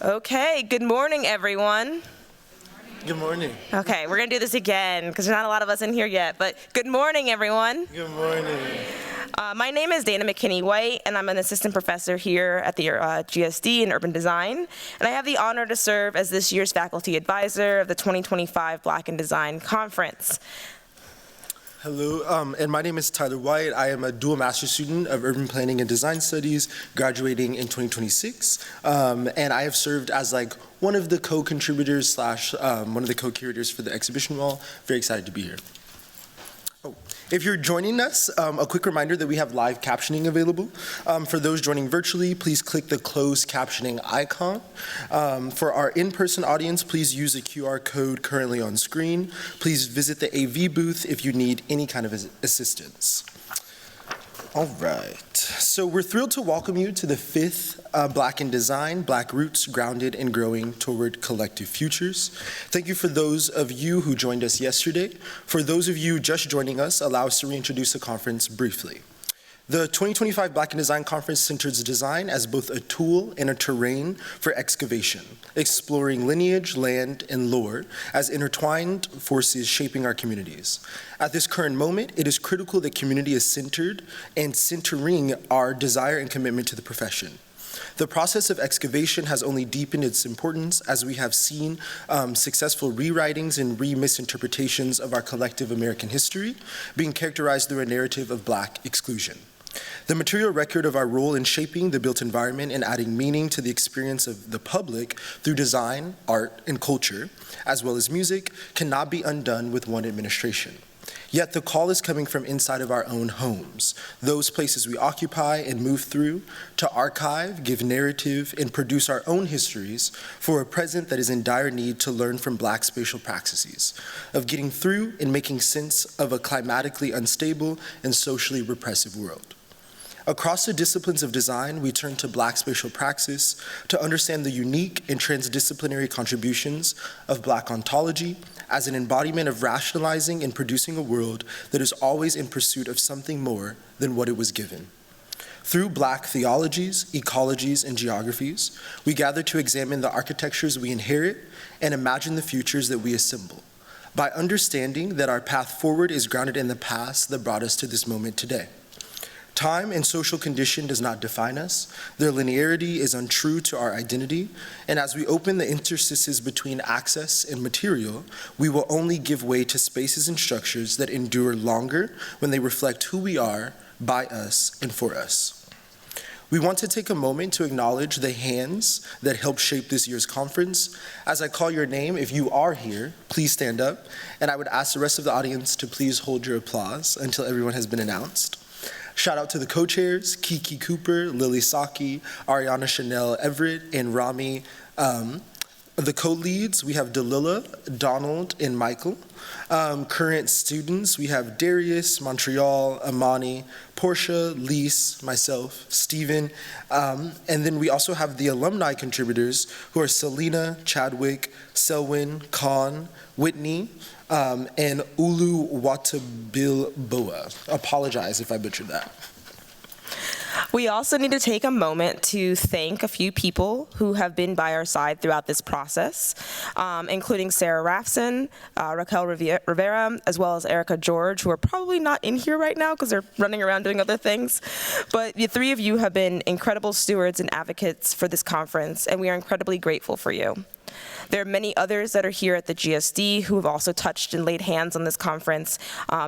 Okay, good morning, everyone. Good morning. Okay, we're gonna do this again because there's not a lot of us in here yet, but good morning, everyone. Good morning. My name is Dana McKinney-White, and I'm an assistant professor here at the GSD in urban design, and I have the honor to serve as this year's faculty advisor of the 2025 Black in Design Conference. Hello, and my name is Tyler White. I am a dual master's student of Urban Planning and Design Studies, graduating in 2026, and I have served as one of the co-contributors slash one of the co-curators for the exhibition wall. Very excited to be here. If you're joining us, a quick reminder that we have live captioning available. For those joining virtually, please click the closed captioning icon. For our in-person audience, please use the QR code currently on screen. Please visit the AV booth if you need any kind of assistance. All right, so we're thrilled to welcome you to the 5th Black in Design, Black Roots Grounded and Growing Toward Collective Futures. Thank you for those of you who joined us yesterday. For those of you just joining us, allow us to reintroduce the conference briefly. The 2025 Black in Design Conference centers design as both a tool and a terrain for excavation, exploring lineage, land, and lore as intertwined forces shaping our communities. At this current moment, it is critical that community is centered and centering our desire and commitment to the profession. The process of excavation has only deepened its importance as we have seen successful rewritings and misinterpretations of our collective American history being characterized through a narrative of Black exclusion. The material record of our role in shaping the built environment and adding meaning to the experience of the public through design, art, and culture, as well as music, cannot be undone with one administration. Yet the call is coming from inside of our own homes, those places we occupy and move through, to archive, give narrative, and produce our own histories for a present that is in dire need to learn from Black spatial praxes, of getting through and making sense of a climatically unstable and socially repressive world. Across the disciplines of design, we turn to Black spatial praxis to understand the unique and transdisciplinary contributions of Black ontology as an embodiment of rationalizing and producing a world that is always in pursuit of something more than what it was given. Through Black theologies, ecologies, and geographies, we gather to examine the architectures we inherit and imagine the futures that we assemble, by understanding that our path forward is grounded in the past that brought us to this moment today. Time and social condition does not define us. Their linearity is untrue to our identity. And as we open the interstices between access and material, we will only give way to spaces and structures that endure longer when they reflect who we are, by us, and for us. We want to take a moment to acknowledge the hands that helped shape this year's conference. As I call your name, if you are here, please stand up. And I would ask the rest of the audience to please hold your applause until everyone has been announced. Shout out to the co-chairs, Kiki Cooper, Lily Saki, Ariana Chanel Everett, and Rami. The co-leads, we have Dalila, Donald, and Michael. Current students, we have Darius, Montreal, Amani, Portia, Lise, myself, Stephen, and then we also have the alumni contributors who are Selena, Chadwick, Selwyn, Khan, Whitney, and Ulu Watabilboa. Apologize if I butchered that. We also need to take a moment to thank a few people who have been by our side throughout this process, including Sarah Rafson, Raquel Rivera, as well as Erica George, who are probably not in here right now because they're running around doing other things. But the three of you have been incredible stewards and advocates for this conference, and we are incredibly grateful for you. There are many others that are here at the GSD who have also touched and laid hands on this conference.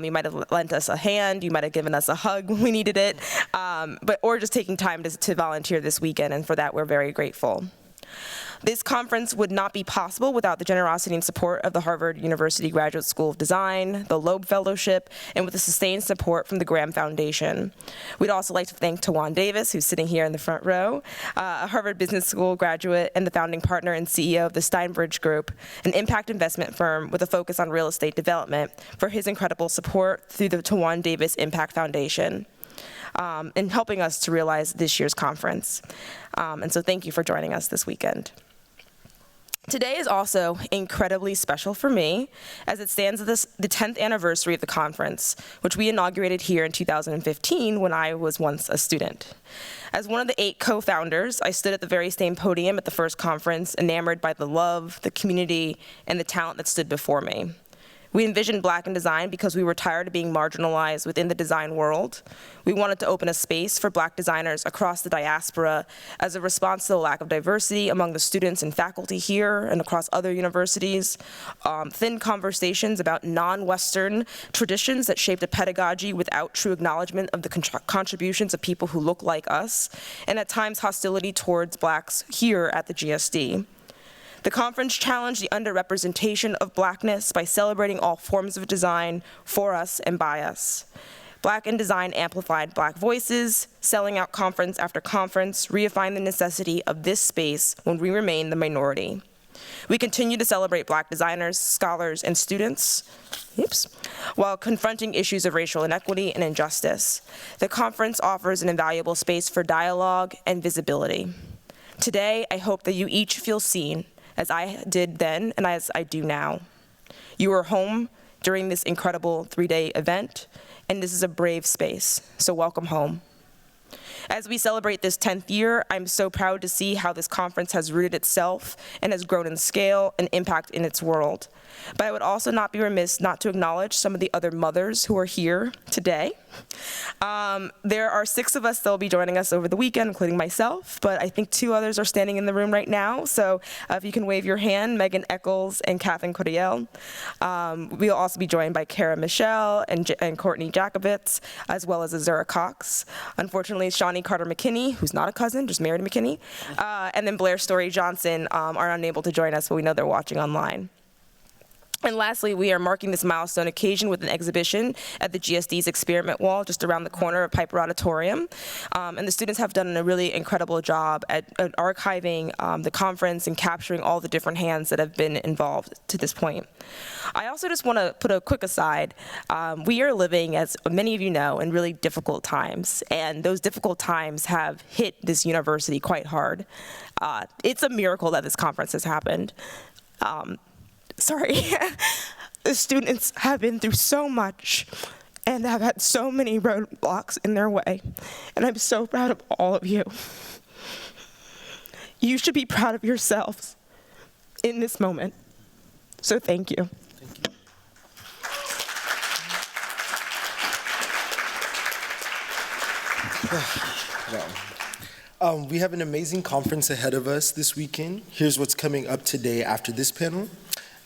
You might have lent us a hand, you might have given us a hug when we needed it, or just taking time to volunteer this weekend, and for that we're very grateful. This conference would not be possible without the generosity and support of the Harvard University Graduate School of Design, the Loeb Fellowship, and with the sustained support from the Graham Foundation. We'd also like to thank Tawan Davis, who's sitting here in the front row, a Harvard Business School graduate and the founding partner and CEO of the Steinbridge Group, an impact investment firm with a focus on real estate development, for his incredible support through the Tawan Davis Impact Foundation. In helping us to realize this year's conference. And so thank you for joining us this weekend. Today is also incredibly special for me, as it stands the 10th anniversary of the conference, which we inaugurated here in 2015 when I was once a student. As one of the 8 co-founders, I stood at the very same podium at the first conference, enamored by the love, the community, and the talent that stood before me. We envisioned Black in design because we were tired of being marginalized within the design world. We wanted to open a space for Black designers across the diaspora as a response to the lack of diversity among the students and faculty here and across other universities, thin conversations about non-Western traditions that shaped a pedagogy without true acknowledgement of the contributions of people who look like us, and at times hostility towards Blacks here at the GSD. The conference challenged the underrepresentation of Blackness by celebrating all forms of design for us and by us. Black in Design amplified Black voices, selling out conference after conference, reifying the necessity of this space when we remain the minority. We continue to celebrate Black designers, scholars, and students, while confronting issues of racial inequity and injustice. The conference offers an invaluable space for dialogue and visibility. Today, I hope that you each feel seen, as I did then and as I do now. You are home during this incredible 3-day event, and this is a brave space, so welcome home. As we celebrate this 10th year, I'm so proud to see how this conference has rooted itself and has grown in scale and impact in its world. But I would also not be remiss not to acknowledge some of the other mothers who are here today. There are 6 of us that will be joining us over the weekend, including myself, but I think 2 others are standing in the room right now. So if you can wave your hand, Megan Eccles and Catherine Cordiel. We'll also be joined by Kara Michelle and Courtney Jacobitz, as well as Azura Cox. Unfortunately, Shawnee Carter McKinney, who's not a cousin, just married McKinney, and then Blair Story Johnson are unable to join us, but we know they're watching online. And lastly, we are marking this milestone occasion with an exhibition at the GSD's Experiment Wall, just around the corner of Piper Auditorium. And the students have done a really incredible job at archiving the conference and capturing all the different hands that have been involved to this point. I also just want to put a quick aside. We are living, as many of you know, in really difficult times. And those difficult times have hit this university quite hard. It's a miracle that this conference has happened. The students have been through so much and have had so many roadblocks in their way. And I'm so proud of all of you. You should be proud of yourselves in this moment. So thank you. Thank you. We have an amazing conference ahead of us this weekend. Here's what's coming up today after this panel.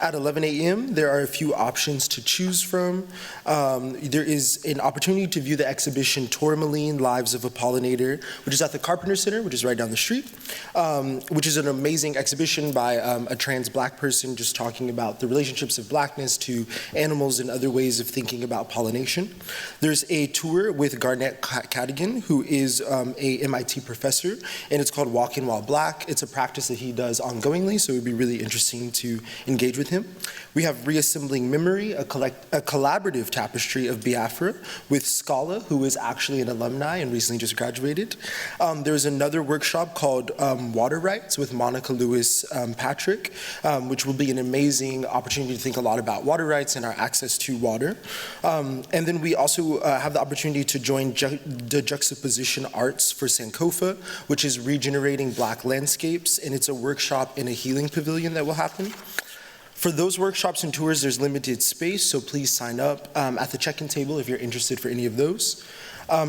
At 11 a.m., there are a few options to choose from. There is an opportunity to view the exhibition Tourmaline, Lives of a Pollinator, which is at the Carpenter Center, which is right down the street, which is an amazing exhibition by a trans Black person just talking about the relationships of Blackness to animals and other ways of thinking about pollination. There's a tour with Garnett Cadigan, who is a MIT professor, and it's called Walking While Black. It's a practice that he does ongoingly, so it would be really interesting to engage with him. We have Reassembling Memory, a collaborative tapestry of Biafra with Scala, who is actually an alumni and recently just graduated. There's another workshop called Water Rights with Monica Lewis Patrick, which will be an amazing opportunity to think a lot about water rights and our access to water. And then we also have the opportunity to join the Juxtaposition Arts for Sankofa, which is regenerating Black landscapes, and it's a workshop in a healing pavilion that will happen. For those workshops and tours, there's limited space, so please sign up at the check-in table if you're interested for any of those.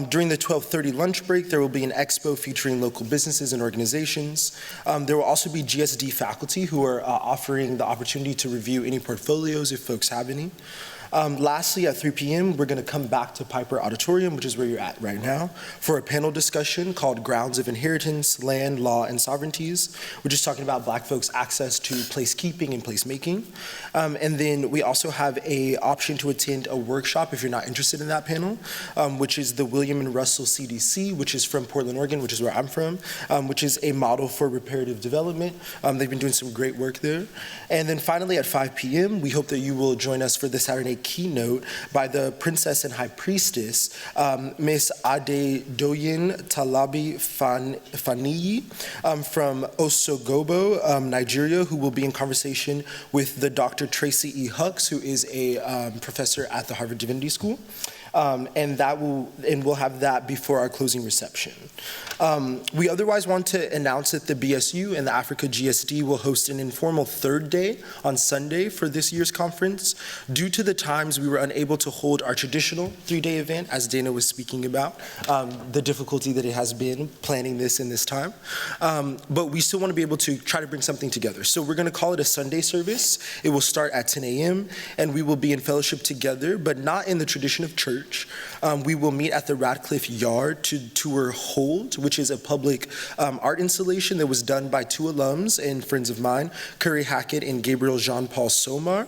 During the 12:30 lunch break, there will be an expo featuring local businesses and organizations. There will also be GSD faculty who are offering the opportunity to review any portfolios if folks have any. Lastly, at 3 p.m., we're going to come back to Piper Auditorium, which is where you're at right now, for a panel discussion called Grounds of Inheritance, Land, Law, and Sovereignties, which is talking about Black folks' access to placekeeping and placemaking. And then we also have an option to attend a workshop if you're not interested in that panel, which is the William and Russell CDC, which is from Portland, Oregon, which is where I'm from, which is a model for reparative development. They've been doing some great work there. And then finally, at 5 p.m., we hope that you will join us for the Saturday keynote by the Princess and High Priestess, Miss Adedoyin Talabi Faniyi from Osogobo, Nigeria, who will be in conversation with the Dr. Tracy E. Hucks, who is a professor at the Harvard Divinity School. And we'll have that before our closing reception. We otherwise want to announce that the BSU and the Africa GSD will host an informal third day on Sunday for this year's conference. Due to the times, we were unable to hold our traditional 3-day event, as Dana was speaking about, the difficulty that it has been planning this in this time. But we still want to be able to try to bring something together. So we're going to call it a Sunday service. It will start at 10 a.m., and we will be in fellowship together, but not in the tradition of church. We will meet at the Radcliffe Yard to tour Hold, which is a public art installation that was done by 2 alums and friends of mine, Curry Hackett and Gabriel Jean-Paul Somar.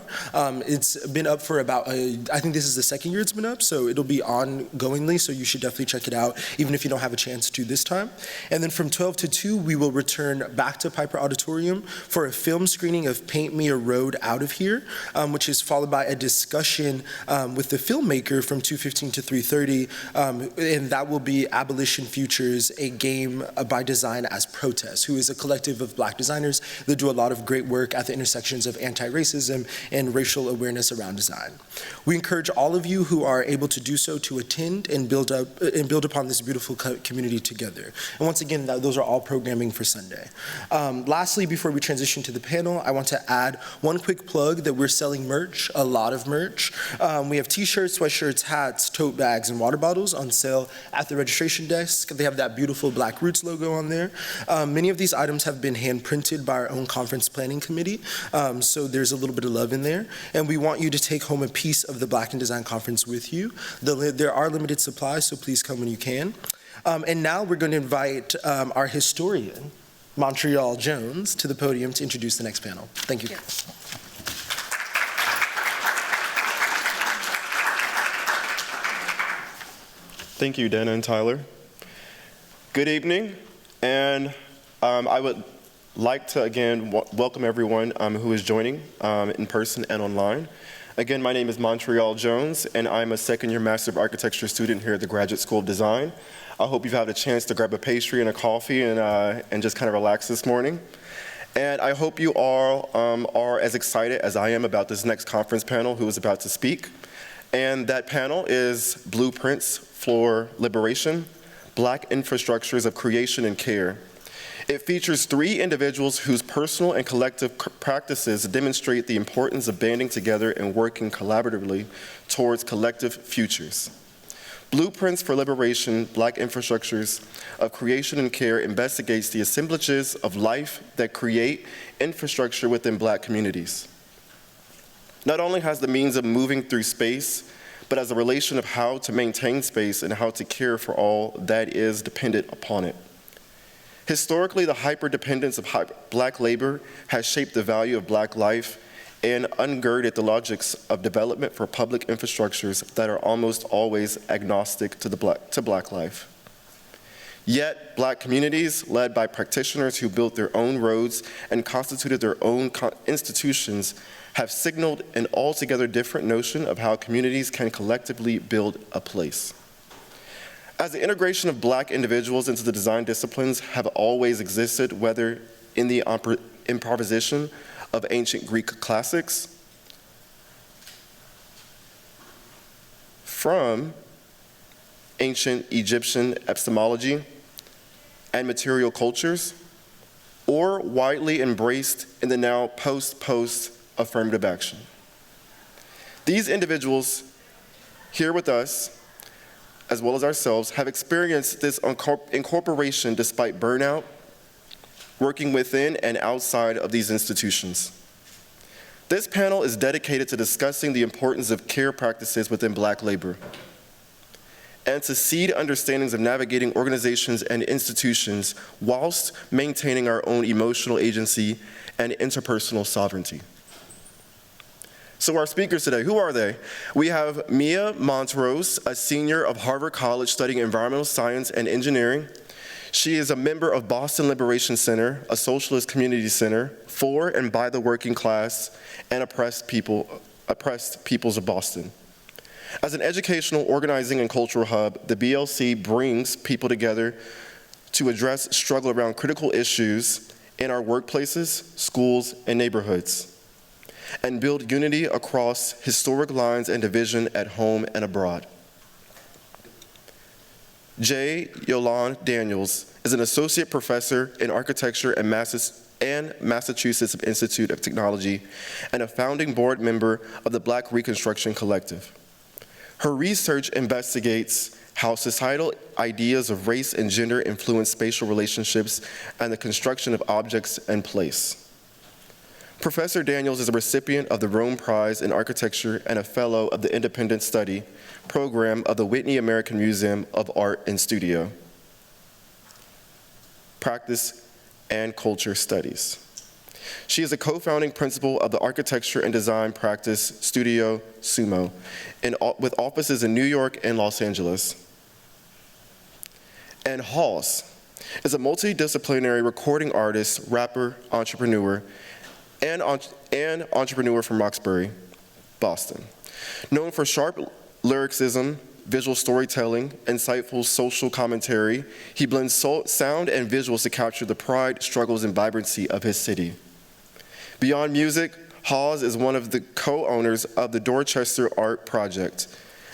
It's been up for about, I think this is the 2nd year it's been up, so it'll be ongoingly, so you should definitely check it out, even if you don't have a chance to this time. And then from 12 to 2, we will return back to Piper Auditorium for a film screening of Paint Me a Road Out of Here, which is followed by a discussion with the filmmaker from 2:15 to 3:30, and that will be Abolition Futures, a game by design as protest, who is a collective of Black designers that do a lot of great work at the intersections of anti-racism and racial awareness around design. We encourage all of you who are able to do so to attend and build upon this beautiful community together. And once again, those are all programming for Sunday. Lastly, before we transition to the panel, I want to add one quick plug that we're selling merch, a lot of merch. We have t-shirts, sweatshirts, hats, tote bags, and water bottles on sale at the registration desk. They have that beautiful Black Roots logo on there. Many of these items have been hand printed by our own conference planning committee, so there's a little bit of love in there. And we want you to take home a piece of the Black in Design Conference with you. There are limited supplies, so please come when you can. And now we're going to invite our historian, Montreal Jones, to the podium to introduce the next panel. Thank you. Yes. Thank you, Dana and Tyler. Good evening, and I would like to again welcome everyone who is joining in person and online. Again, my name is Montreal Jones, and I'm a 2nd-year Master of Architecture student here at the Graduate School of Design. I hope you've had a chance to grab a pastry and a coffee and just kind of relax this morning. And I hope you all are as excited as I am about this next conference panel who is about to speak. And that panel is Blueprints for Liberation, Black Infrastructures of Creation and Care. It features 3 individuals whose personal and collective practices demonstrate the importance of banding together and working collaboratively towards collective futures. Blueprints for Liberation, Black Infrastructures of Creation and Care investigates the assemblages of life that create infrastructure within Black communities. Not only has the means of moving through space, but as a relation of how to maintain space and how to care for all that is dependent upon it. Historically, the hyperdependence of Black labor has shaped the value of Black life and ungirded the logics of development for public infrastructures that are almost always agnostic to Black life. Yet, Black communities, led by practitioners who built their own roads and constituted their own institutions, have signaled an altogether different notion of how communities can collectively build a place. As the integration of Black individuals into the design disciplines have always existed, whether in the improvisation of ancient Greek classics, from ancient Egyptian epistemology and material cultures, or widely embraced in the now post affirmative action. These individuals here with us, as well as ourselves, have experienced this incorporation despite burnout, working within and outside of these institutions. This panel is dedicated to discussing the importance of care practices within Black labor and to seed understandings of navigating organizations and institutions whilst maintaining our own emotional agency and interpersonal sovereignty. So our speakers today, who are they? We have Mia Montrose, a senior of Harvard College studying environmental science and engineering. She is a member of Boston Liberation Center, a socialist community center for and by the working class and oppressed people oppressed peoples of Boston. As an educational, organizing, and cultural hub, the BLC brings people together to address struggle around critical issues in our workplaces, schools, and neighborhoods, and build unity across historic lines and division at home and abroad. Yolande Daniels is an associate professor in architecture and Massachusetts Institute of Technology and a founding board member of the Black Reconstruction Collective. Her research investigates how societal ideas of race and gender influence spatial relationships and the construction of objects and place. Professor Daniels is a recipient of the Rome Prize in Architecture and a fellow of the Independent Study program of the Whitney American Museum of Art and Studio, Practice and Culture Studies. She is a co-founding principal of the architecture and design practice Studio Sumo, with offices in New York and Los Angeles. And Halls is a multidisciplinary recording artist, rapper, entrepreneur, and entrepreneur from Roxbury, Boston. Known for sharp lyricism, visual storytelling, insightful social commentary, he blends sound and visuals to capture the pride, struggles, and vibrancy of his city. Beyond music, Hawes is one of the co-owners of the Dorchester Art Project,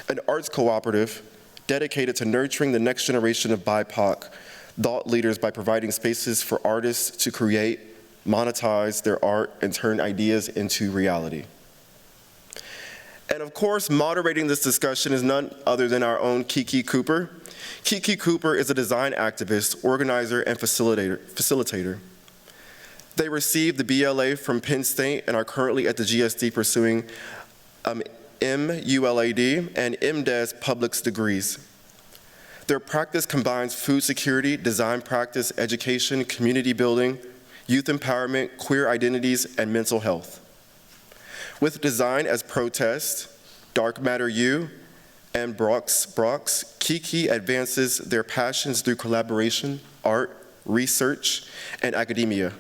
an arts cooperative dedicated to nurturing the next generation of BIPOC thought leaders by providing spaces for artists to create, monetize their art, and turn ideas into reality. And of course, moderating this discussion is none other than our own Kiki Cooper. Kiki Cooper is a design activist, organizer, and facilitator. They received the BLA from Penn State and are currently at the GSD pursuing MULAD and MDes Publics degrees. Their practice combines food security, design practice, education, community building, youth empowerment, queer identities, and mental health. With design as protest, Dark Matter U, and Brox, Kiki advances their passions through collaboration, art, research, and academia.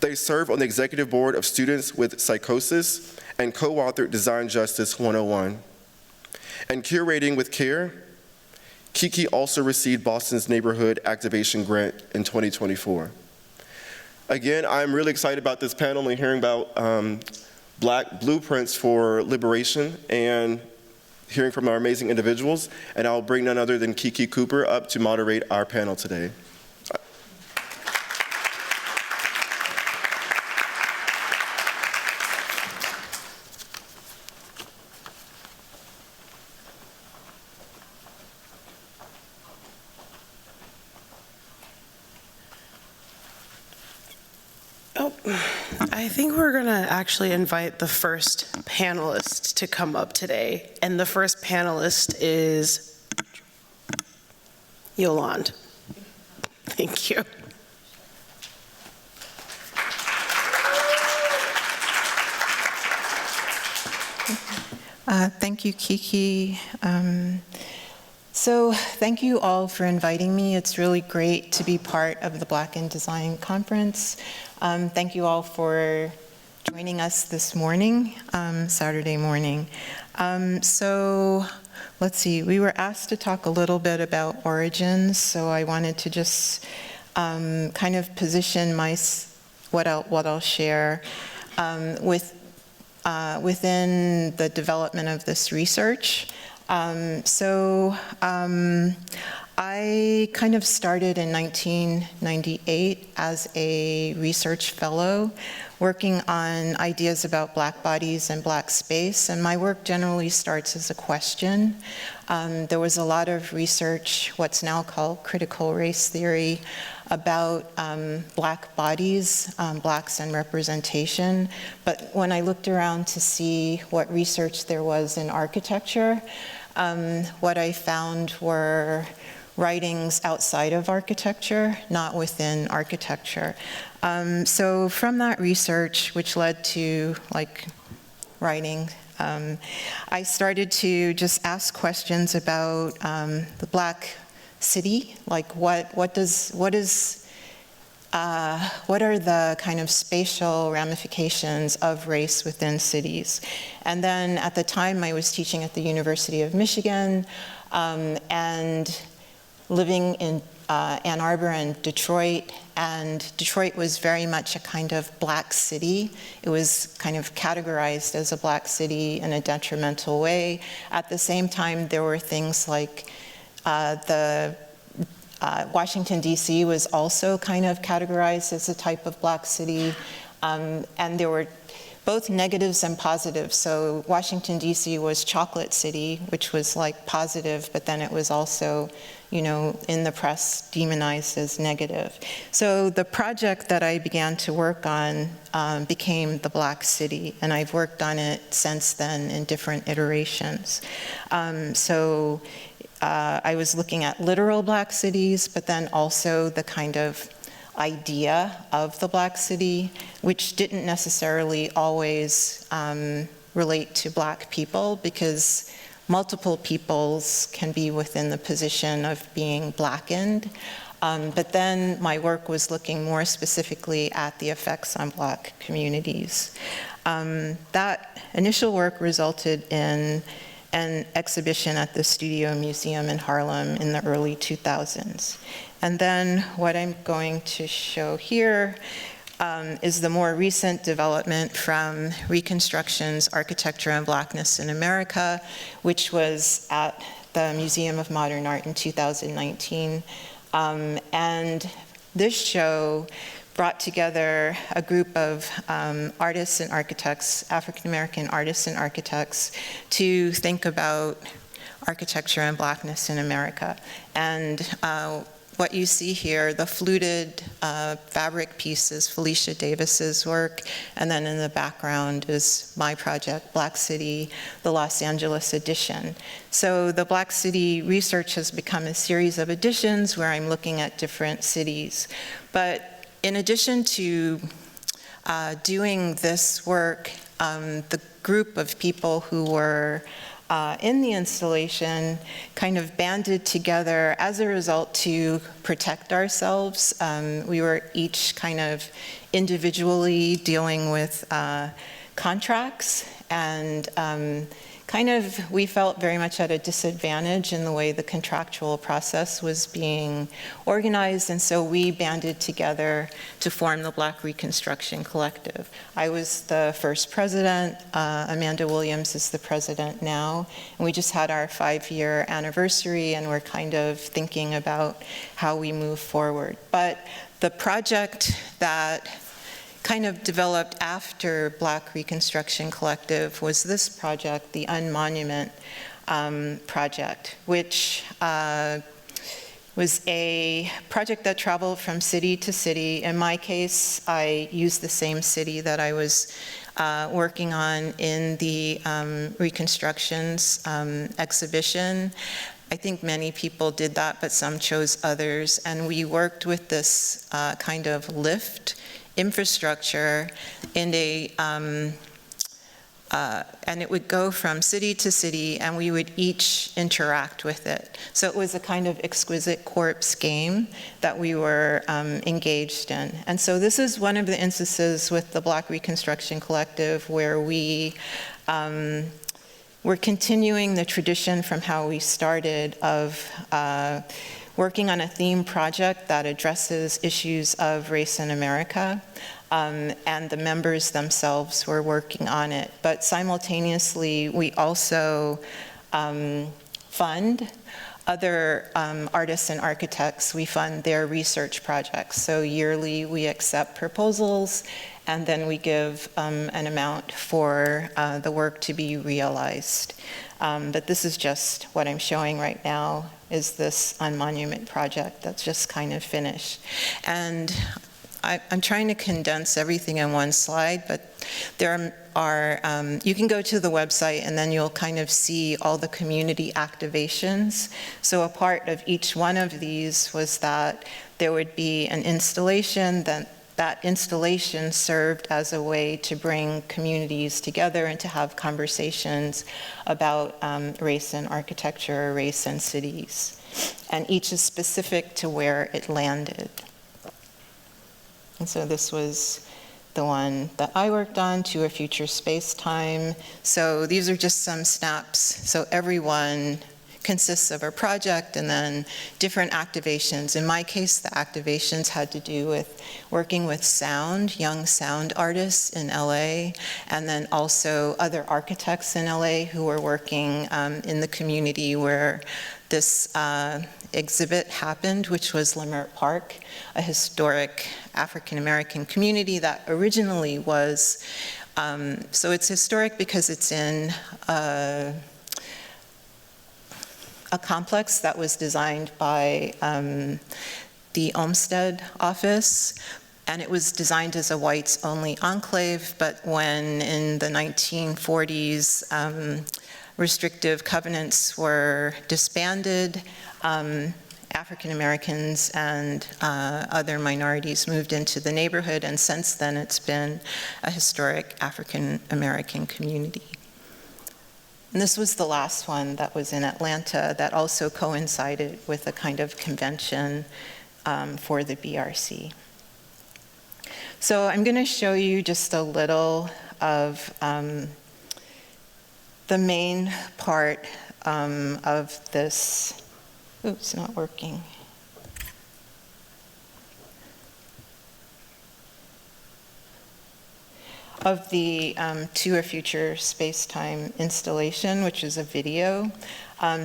They serve on the executive board of Students with Psychosis and co-authored Design Justice 101. And curating with care, Kiki also received Boston's Neighborhood Activation Grant in 2024. Again, I'm really excited about this panel and hearing about Black blueprints for liberation and hearing from our amazing individuals. And I'll bring none other than Kiki Cooper up to moderate our panel today. I think we're going to actually invite the first panelist to come up today. And the first panelist is Yolande. Thank you. Thank you, Kiki. So thank you all for inviting me. It's really great to be part of the Black in Design Conference. Thank you all for joining us this morning, Saturday morning. So let's see, we were asked to talk a little bit about origins, so I wanted to just kind of position what I'll share within the development of this research. I kind of started in 1998 as a research fellow working on ideas about Black bodies and Black space, and my work generally starts as a question. There was a lot of research, what's now called critical race theory, about Black bodies, Blacks and representation, but when I looked around to see what research there was in architecture, what I found were writings outside of architecture, not within architecture. So from that research, which led to writing, I started to just ask questions about the Black city, like what is what are the kind of spatial ramifications of race within cities? And then at the time I was teaching at the University of Michigan and living in Ann Arbor and Detroit was very much a kind of black city. It was kind of categorized as a black city in a detrimental way. At the same time, there were things like Washington, D.C. was also kind of categorized as a type of black city, and there were both negatives and positives. So Washington, D.C. was chocolate city, which was like positive, but then it was also, you know, in the press demonized as negative. So the project that I began to work on became the Black City, and I've worked on it since then in different iterations. I was looking at literal black cities, but then also the kind of idea of the black city, which didn't necessarily always relate to black people, because multiple peoples can be within the position of being blackened. But then my work was looking more specifically at the effects on black communities. That initial work resulted in an exhibition at the Studio Museum in Harlem in the early 2000s. And then what I'm going to show here is the more recent development from Reconstruction's Architecture and Blackness in America, which was at the Museum of Modern Art in 2019. And this show brought together a group of artists and architects, African-American artists and architects, to think about architecture and blackness in America. And what you see here, the fluted fabric piece is Felicia Davis's work, and then in the background is my project, Black City, the Los Angeles edition. So the Black City research has become a series of editions where I'm looking at different cities. But in addition to doing this work, the group of people who were in the installation kind of banded together as a result to protect ourselves. We were each kind of individually dealing with contracts, and we felt very much at a disadvantage in the way the contractual process was being organized, and so we banded together to form the Black Reconstruction Collective. I was the first president, Amanda Williams is the president now, and we just had our 5-year anniversary, and we're kind of thinking about how we move forward. But the project that kind of developed after Black Reconstruction Collective was this project, the Unmonument project, which was a project that traveled from city to city. In my case, I used the same city that I was working on in the Reconstructions exhibition. I think many people did that, but some chose others. And we worked with this kind of lift infrastructure in and it would go from city to city, and we would each interact with it. So it was a kind of exquisite corpse game that we were engaged in. And so this is one of the instances with the Black Reconstruction Collective where we're continuing the tradition from how we started of working on a theme project that addresses issues of race in America, and the members themselves were working on it. But simultaneously, we also fund other artists and architects. We fund their research projects. So yearly, we accept proposals, and then we give an amount for the work to be realized. But this is just what I'm showing right now, is this Unmonument project that's just kind of finished. And I'm trying to condense everything in one slide, but there are, you can go to the website and then you'll kind of see all the community activations. So a part of each one of these was that there would be an installation, that installation served as a way to bring communities together and to have conversations about race and architecture, race and cities. And each is specific to where it landed. And so this was the one that I worked on, To a Future Space-Time. So these are just some snaps. So every one consists of a project and then different activations. In my case, the activations had to do with working with sound, young sound artists in LA, and then also other architects in LA who were working in the community where this exhibit happened, which was Leimert Park, a historic African-American community that originally was, so it's historic because it's in a complex that was designed by the Olmsted office, and it was designed as a whites-only enclave, but when in the 1940s restrictive covenants were disbanded, African Americans and other minorities moved into the neighborhood, and since then it's been a historic African American community. And this was the last one that was in Atlanta that also coincided with a kind of convention for the BRC. So I'm going to show you just a little of the main part of this. Oops, it's not working. Of the To a Future Space-Time installation, which is a video.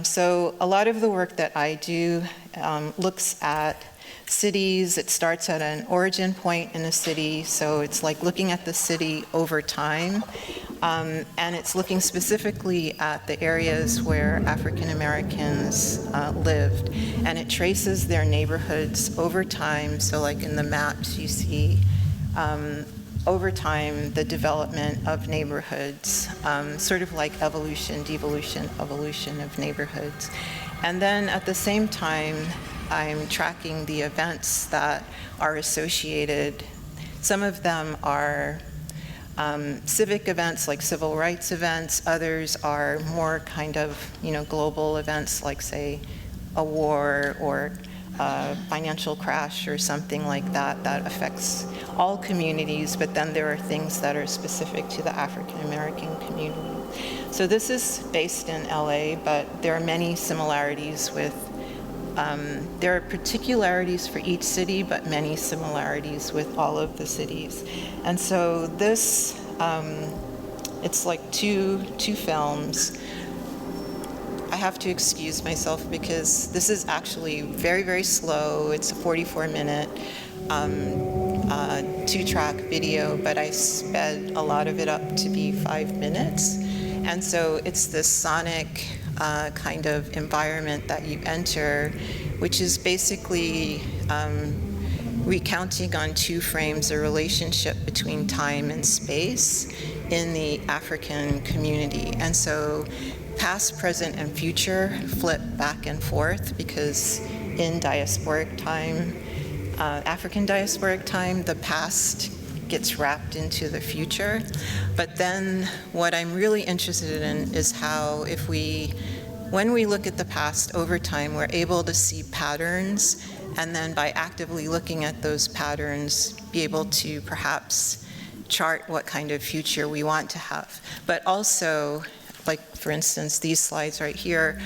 So a lot of the work that I do looks at cities. It starts at an origin point in a city, so it's like looking at the city over time, and it's looking specifically at the areas where African Americans lived, and it traces their neighborhoods over time. So like in the maps you see over time the development of neighborhoods, sort of like evolution, devolution, evolution of neighborhoods. And then at the same time, I'm tracking the events that are associated. Some of them are civic events like civil rights events. Others are more kind of, global events like, say, a war or a financial crash or something like that that affects all communities, but then there are things that are specific to the African American community. So this is based in LA, but there are many similarities with there are particularities for each city, but many similarities with all of the cities. And so this, it's like two films. I have to excuse myself because this is actually very, very slow. It's a 44-minute two-track video, but I sped a lot of it up to be 5 minutes. And so it's this sonic kind of environment that you enter, which is basically recounting on two frames a relationship between time and space in the African community. And so past, present, and future flip back and forth because in diasporic time, African diasporic time, the past gets wrapped into the future. But then what I'm really interested in is how when we look at the past over time, we're able to see patterns, and then by actively looking at those patterns, be able to perhaps chart what kind of future we want to have. But also, like for instance, these slides right here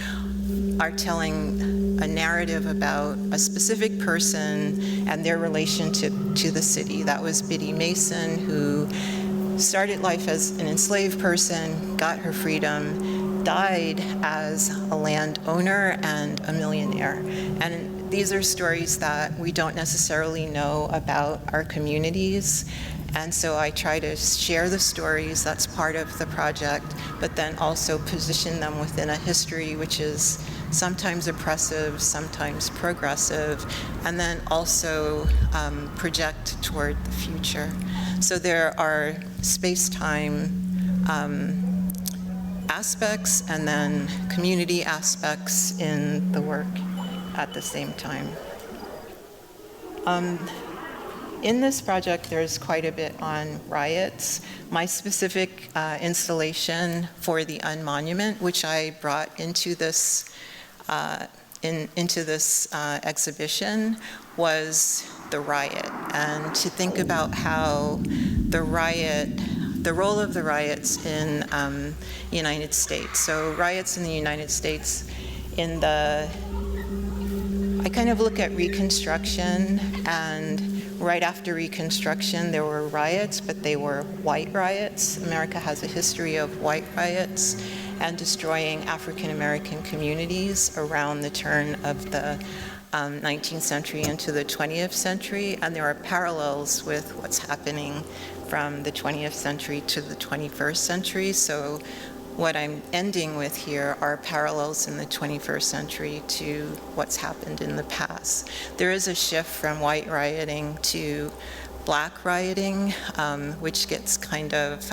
are telling a narrative about a specific person and their relationship to the city. That was Biddy Mason, who started life as an enslaved person, got her freedom, died as a landowner and a millionaire. And these are stories that we don't necessarily know about our communities. And so I try to share the stories, that's part of the project, but then also position them within a history which is sometimes oppressive, sometimes progressive, and then also project toward the future. So there are space-time aspects and then community aspects in the work at the same time. In this project, there's quite a bit on riots. My specific installation for the Unmonument, which I brought into this into this exhibition was the riot, and to think about how the role of the riots in the United States. So riots in the United States I kind of look at Reconstruction, and right after Reconstruction there were riots, but they were white riots. America has a history of white riots and destroying African American communities around the turn of the 19th century into the 20th century, and there are parallels with what's happening from the 20th century to the 21st century. So what I'm ending with here are parallels in the 21st century to what's happened in the past. There is a shift from white rioting to black rioting, which gets kind of,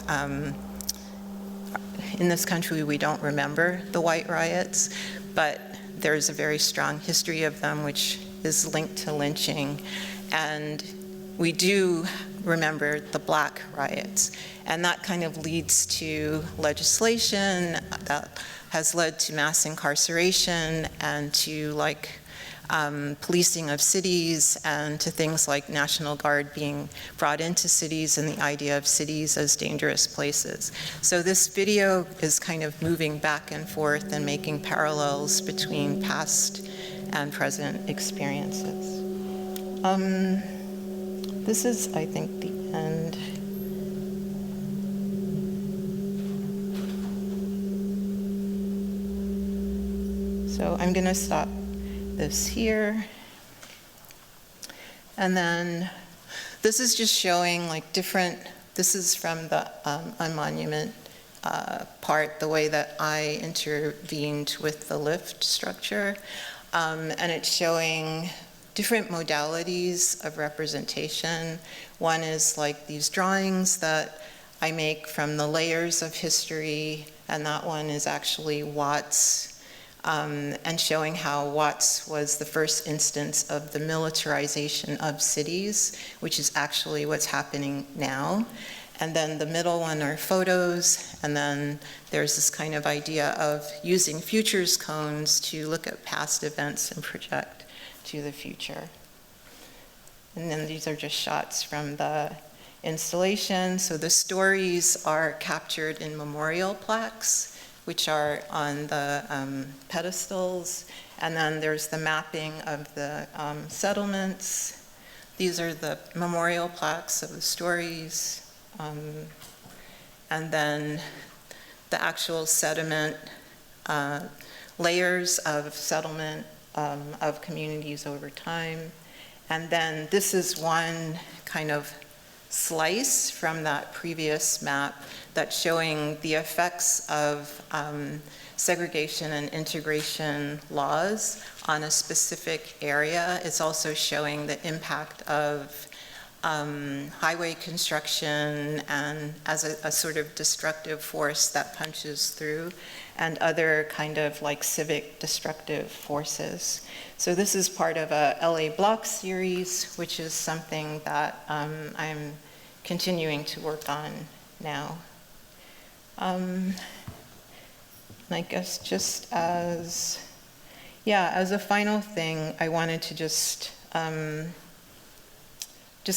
in this country we don't remember the white riots, but there's a very strong history of them which is linked to lynching. And we do remember the black riots. And that kind of leads to legislation that has led to mass incarceration and to policing of cities, and to things like National Guard being brought into cities and the idea of cities as dangerous places. So this video is kind of moving back and forth and making parallels between past and present experiences. This is, I think, the end. So I'm going to stop this here. And then this is just showing this is from the unmonument part, the way that I intervened with the lift structure. And it's showing different modalities of representation. One is like these drawings that I make from the layers of history, and that one is actually Watts, and showing how Watts was the first instance of the militarization of cities, which is actually what's happening now. And then the middle one are photos, and then there's this kind of idea of using futures cones to look at past events and project to the future. And then these are just shots from the installation. So the stories are captured in memorial plaques, which are on the pedestals. And then there's the mapping of the settlements. These are the memorial plaques of the stories. And then the actual sediment, layers of settlement of communities over time. And then this is one kind of slice from that previous map that's showing the effects of segregation and integration laws on a specific area. It's also showing the impact of highway construction and as a sort of destructive force that punches through, and other kind of like civic destructive forces. So this is part of a LA Block series, which is something that I'm continuing to work on now. And I guess just as a final thing, I wanted to just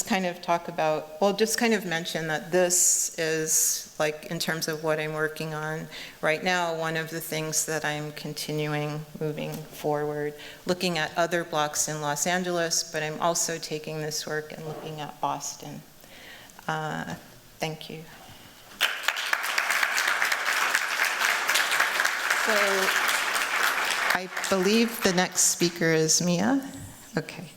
kind of talk about, just kind of mention that this is, like, in terms of what I'm working on right now, one of the things that I'm continuing moving forward, looking at other blocks in Los Angeles, but I'm also taking this work and looking at Boston. Thank you. So I believe the next speaker is Mia. Okay.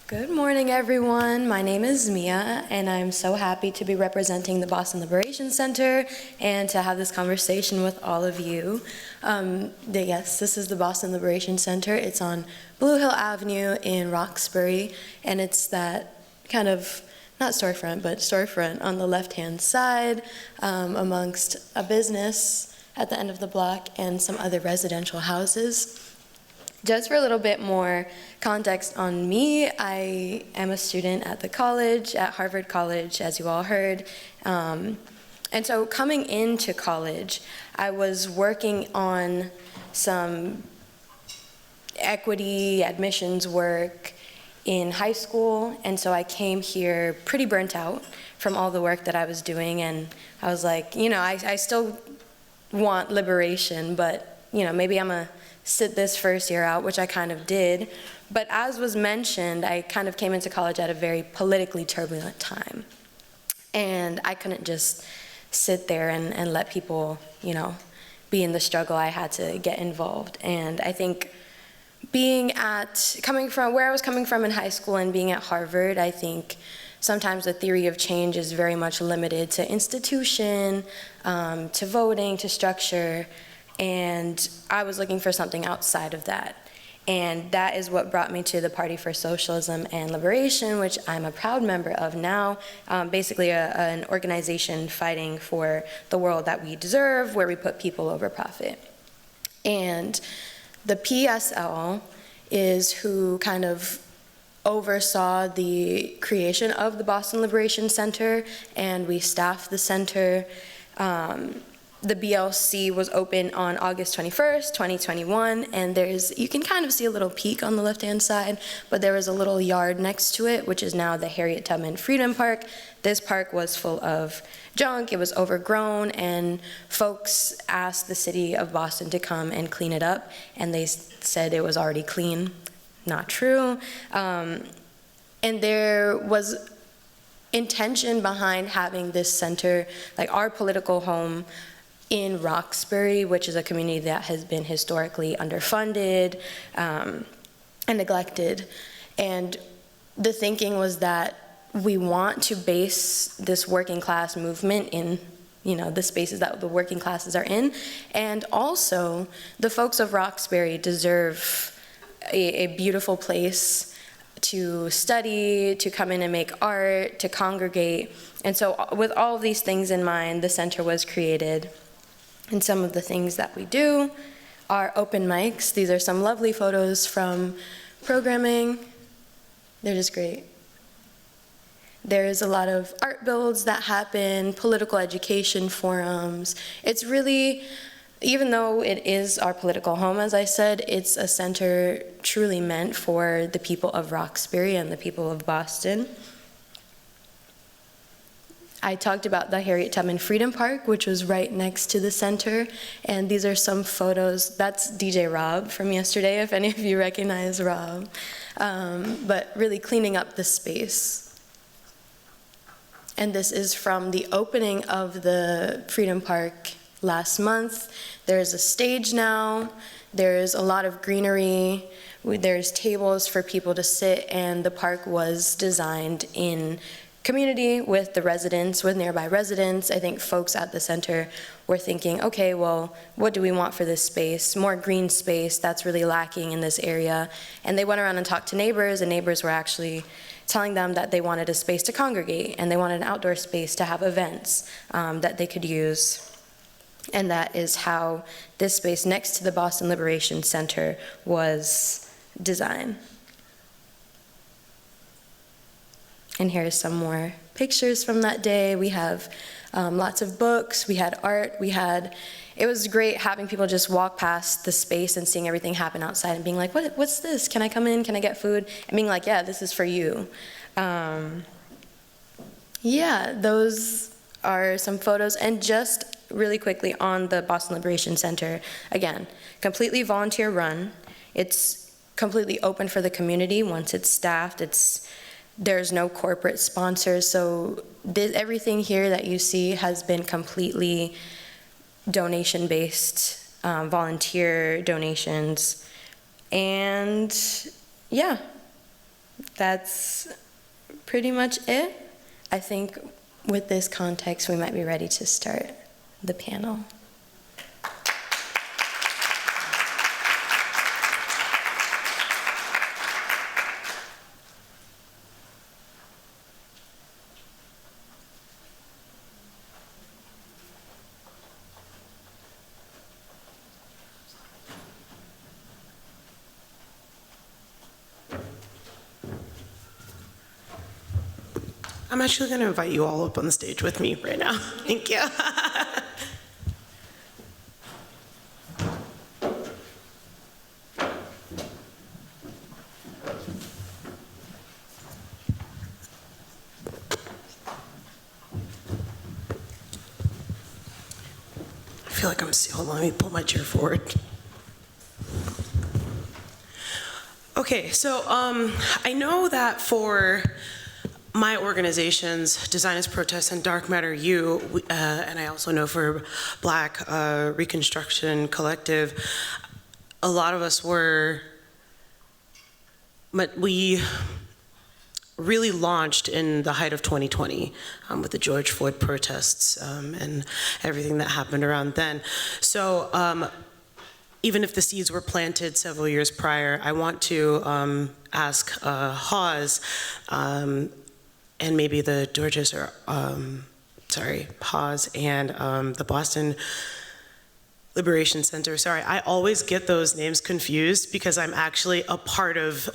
Good morning, everyone. My name is Mia, and I'm so happy to be representing the Boston Liberation Center and to have this conversation with all of you. Yes, this is the Boston Liberation Center. It's on Blue Hill Avenue in Roxbury, and it's that kind of, not storefront, but storefront on the left-hand side, amongst a business at the end of the block and some other residential houses. Just for a little bit more context on me, I am a student at the college, at Harvard College, as you all heard. And And so coming into college, I was working on some equity admissions work in high school, and so I came here pretty burnt out from all the work that I was doing, and I was like, I still want liberation, but maybe I'm gonna sit this first year out, which I kind of did. But as was mentioned, I kind of came into college at a very politically turbulent time, and I couldn't just sit there and let people, be in the struggle. I had to get involved. And I think coming from where I was coming from in high school and being at Harvard, I think sometimes the theory of change is very much limited to institution, to voting, to structure, and I was looking for something outside of that. And that is what brought me to the Party for Socialism and Liberation, which I'm a proud member of now, basically an organization fighting for the world that we deserve, where we put people over profit. And the PSL is who kind of oversaw the creation of the Boston Liberation Center, and we staffed the center. The BLC was open on August 21st, 2021, and you can kind of see a little peak on the left-hand side, but there was a little yard next to it, which is now the Harriet Tubman Freedom Park. This park was full of junk, it was overgrown, and folks asked the city of Boston to come and clean it up, and they said it was already clean. Not true. And there was intention behind having this center, like our political home, in Roxbury, which is a community that has been historically underfunded and neglected. And the thinking was that we want to base this working class movement in the spaces that the working classes are in. And also, the folks of Roxbury deserve a beautiful place to study, to come in and make art, to congregate. And so with all of these things in mind, the center was created. And some of the things that we do are open mics. These are some lovely photos from programming. They're just great. There's a lot of art builds that happen, political education forums. It's really, even though it is our political home, as I said, it's a center truly meant for the people of Roxbury and the people of Boston. I talked about the Harriet Tubman Freedom Park, which was right next to the center, and these are some photos. That's DJ Rob from yesterday, if any of you recognize Rob, but really cleaning up the space. And this is from the opening of the Freedom Park last month. There's a stage now, there's a lot of greenery, there's tables for people to sit, and the park was designed in community with the residents, with nearby residents. I think folks at the center were thinking, okay, well, what do we want for this space? More green space, that's really lacking in this area. And they went around and talked to neighbors, and neighbors were actually telling them that they wanted a space to congregate, and they wanted an outdoor space to have events that they could use. And that is how this space next to the Boston Liberation Center was designed. And here's some more pictures from that day. We have lots of books, we had art, it was great having people just walk past the space and seeing everything happen outside and being like, what's this? Can I come in? Can I get food? And being like, yeah, this is for you. Yeah, those are some photos. And just really quickly on the Boston Liberation Center, again, completely volunteer run. It's completely open for the community once it's staffed. There's no corporate sponsors, so everything here that you see has been completely donation-based, volunteer donations. And yeah, that's pretty much it. I think with this context, we might be ready to start the panel. I'm actually going to invite you all up on the stage with me right now. Thank you. I feel like I'm still, let me pull my chair forward. Okay, so I know that for my organizations, Designers Protest and Dark Matter U, and I also know for Black Reconstruction Collective, a lot of us we really launched in the height of 2020 with the George Floyd protests and everything that happened around then. So even if the seeds were planted several years prior, I want to ask Hawes and maybe the Dorchester, Hawes and the Boston Liberation Center. Sorry, I always get those names confused because I'm actually a part of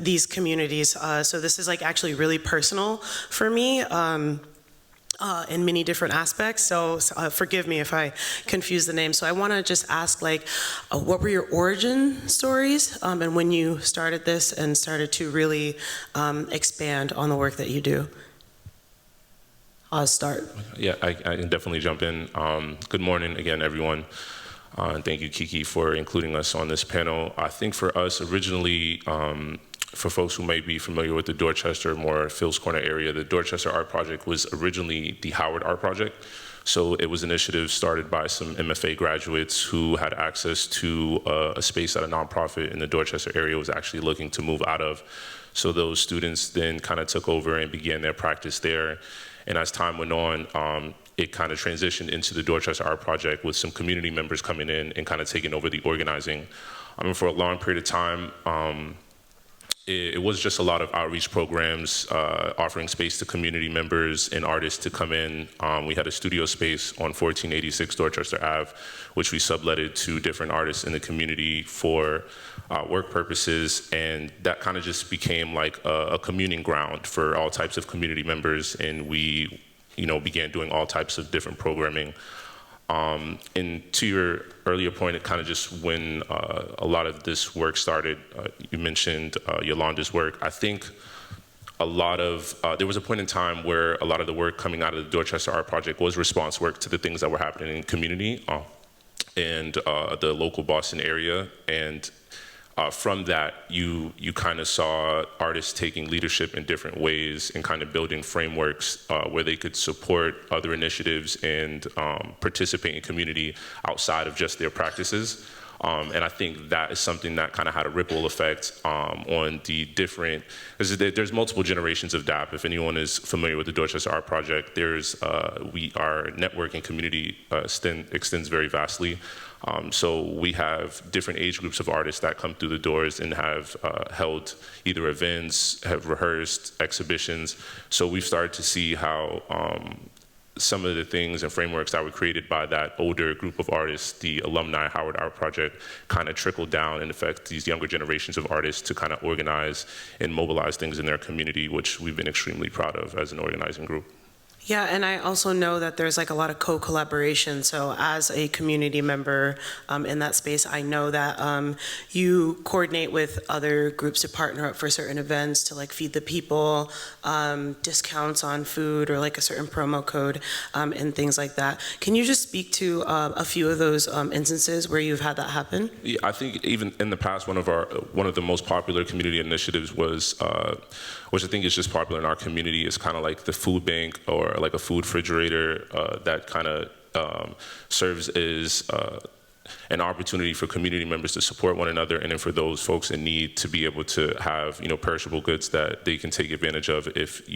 these communities. So this is like actually really personal for me in many different aspects. So forgive me if I confuse the names. So I want to just ask, like, what were your origin stories and when you started this and started to really expand on the work that you do? I'll start. Yeah, I can definitely jump in. Good morning again, everyone. And thank you, Kiki, for including us on this panel. I think for us, originally, for folks who may be familiar with the Dorchester, more Phil's Corner area, the Dorchester Art Project was originally the Howard Art Project. So it was an initiative started by some MFA graduates who had access to a space that a nonprofit in the Dorchester area was actually looking to move out of. So those students then kind of took over and began their practice there. And as time went on, it kind of transitioned into the Dorchester Art Project with some community members coming in and kind of taking over the organizing. I mean, for a long period of time, it was just a lot of outreach programs, offering space to community members and artists to come in. We had a studio space on 1486 Dorchester Ave, which we subletted to different artists in the community for work purposes, and that kind of just became like a communing ground for all types of community members, and we began doing all types of different programming. And to your earlier point, it kind of just when a lot of this work started, you mentioned Yolande's work. I think a lot of, there was a point in time where a lot of the work coming out of the Dorchester Art Project was response work to the things that were happening in the community and the local Boston area. And from that, you kind of saw artists taking leadership in different ways and kind of building frameworks where they could support other initiatives and participate in community outside of just their practices. And I think that is something that kind of had a ripple effect on the different, there's multiple generations of DAP. If anyone is familiar with the Dorchester Art Project, there's, our network and community extends very vastly. So we have different age groups of artists that come through the doors and have held either events, have rehearsed exhibitions. So we've started to see how some of the things and frameworks that were created by that older group of artists, the alumni Howard Art Project, kind of trickled down and affect these younger generations of artists to kind of organize and mobilize things in their community, which we've been extremely proud of as an organizing group. Yeah, and I also know that there's like a lot of co-collaboration. So as a community member in that space, I know that you coordinate with other groups to partner up for certain events to like feed the people, discounts on food or like a certain promo code and things like that. Can you just speak to a few of those instances where you've had that happen? Yeah, I think even in the past, one of the most popular community initiatives was, which I think is just popular in our community, is kind of like the food bank or like a food refrigerator that kind of serves as an opportunity for community members to support one another, and then for those folks in need to be able to have perishable goods that they can take advantage of if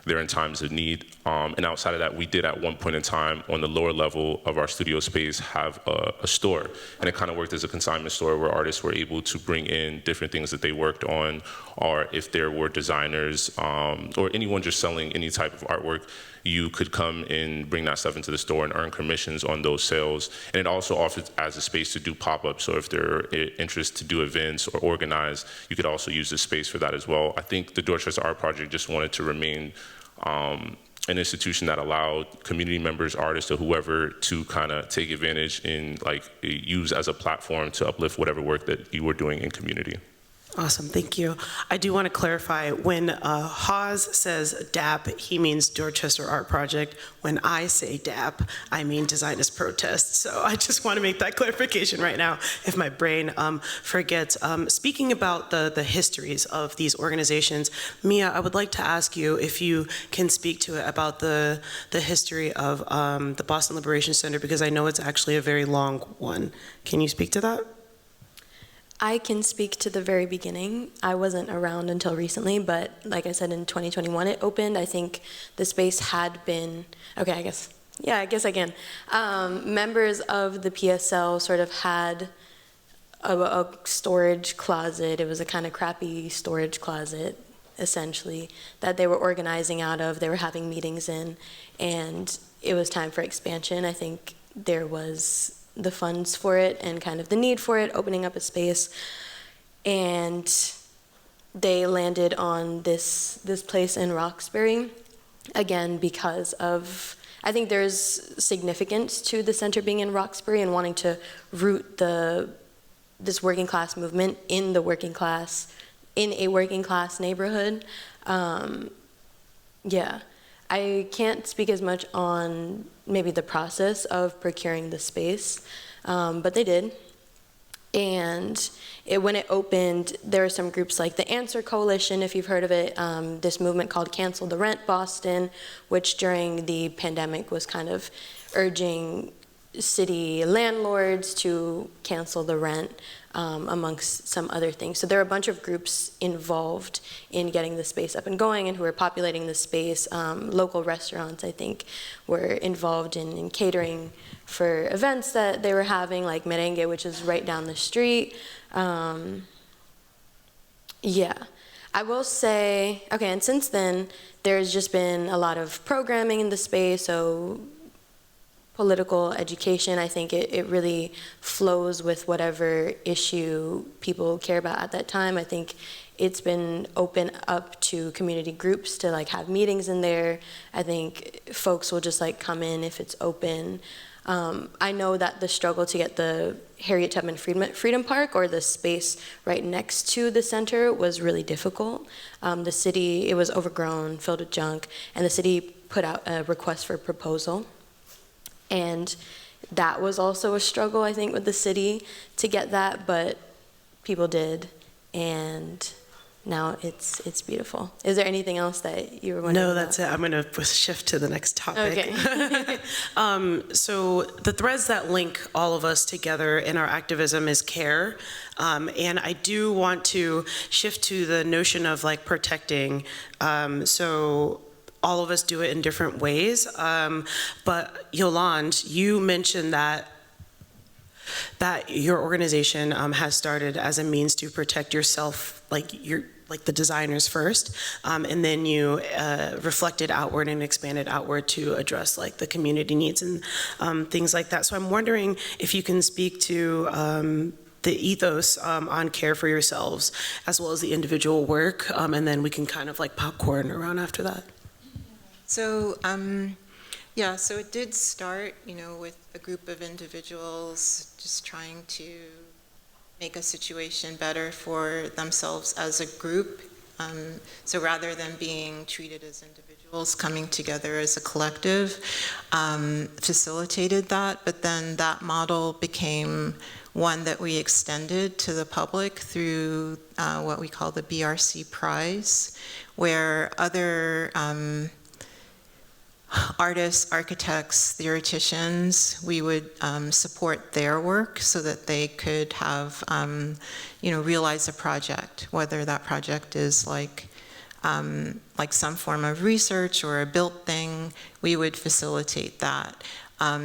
they're in times of need. And outside of that, we did at one point in time on the lower level of our studio space have a store, and it kind of worked as a consignment store where artists were able to bring in different things that they worked on, or if there were designers or anyone just selling any type of artwork, you could come and bring that stuff into the store and earn commissions on those sales. And it also offers as a space to do pop-ups. So if there are interest to do events or organize, you could also use this space for that as well. I think the Dorchester Art Project just wanted to remain an institution that allowed community members, artists, or whoever to kind of take advantage and like use as a platform to uplift whatever work that you were doing in community. Awesome, thank you. I do want to clarify, when Hawes says DAP, he means Dorchester Art Project. When I say DAP, I mean Design as Protest. So I just want to make that clarification right now if my brain forgets. Speaking about the histories of these organizations, Mia, I would like to ask you if you can speak to it about the history of the Boston Liberation Center, because I know it's actually a very long one. Can you speak to that? I can speak to the very beginning. I wasn't around until recently, but like I said, in 2021 it opened. I think the space had been, okay, I guess I can. Members of the PSL sort of had a storage closet. It was a kind of crappy storage closet, essentially, that they were organizing out of, they were having meetings in, and it was time for expansion. I think there was the funds for it and kind of the need for it, opening up a space. And they landed on this place in Roxbury, again, because of, I think there's significance to the center being in Roxbury and wanting to root this working class movement in a working class neighborhood. Yeah. I can't speak as much on maybe the process of procuring the space, but they did. And when it opened, there were some groups like the Answer Coalition, if you've heard of it, this movement called Cancel the Rent Boston, which during the pandemic was kind of urging city landlords to cancel the rent, amongst some other things. So there are a bunch of groups involved in getting the space up and going and who are populating the space. Local restaurants, I think, were involved in catering for events that they were having, like Merengue, which is right down the street. Yeah. I will say, okay, and since then, there's just been a lot of programming in the space, so political education, I think it really flows with whatever issue people care about at that time. I think it's been open up to community groups to like have meetings in there. I think folks will just like come in if it's open. I know that the struggle to get the Harriet Tubman Freedom Park, or the space right next to the center, was really difficult. The city, it was overgrown, filled with junk, and the city put out a request for proposal. And that was also a struggle, I think, with the city to get that, but people did, and now it's beautiful. Is there anything else that you were wondering No, about? that's it. I'm going to shift to the next topic. Okay. So the threads that link all of us together in our activism is care. And I do want to shift to the notion of like protecting. So all of us do it in different ways. But Yolande, you mentioned that your organization has started as a means to protect yourself, like the designers first, and then you reflected outward and expanded outward to address like the community needs and things like that. So I'm wondering if you can speak to the ethos on care for yourselves, as well as the individual work, and then we can kind of like popcorn around after that. So, so it did start, with a group of individuals just trying to make a situation better for themselves as a group. So rather than being treated as individuals, coming together as a collective facilitated that, but then that model became one that we extended to the public through what we call the BRC Prize, where other artists, architects, theoreticians, we would support their work so that they could have, realize a project, whether that project is like some form of research or a built thing, we would facilitate that.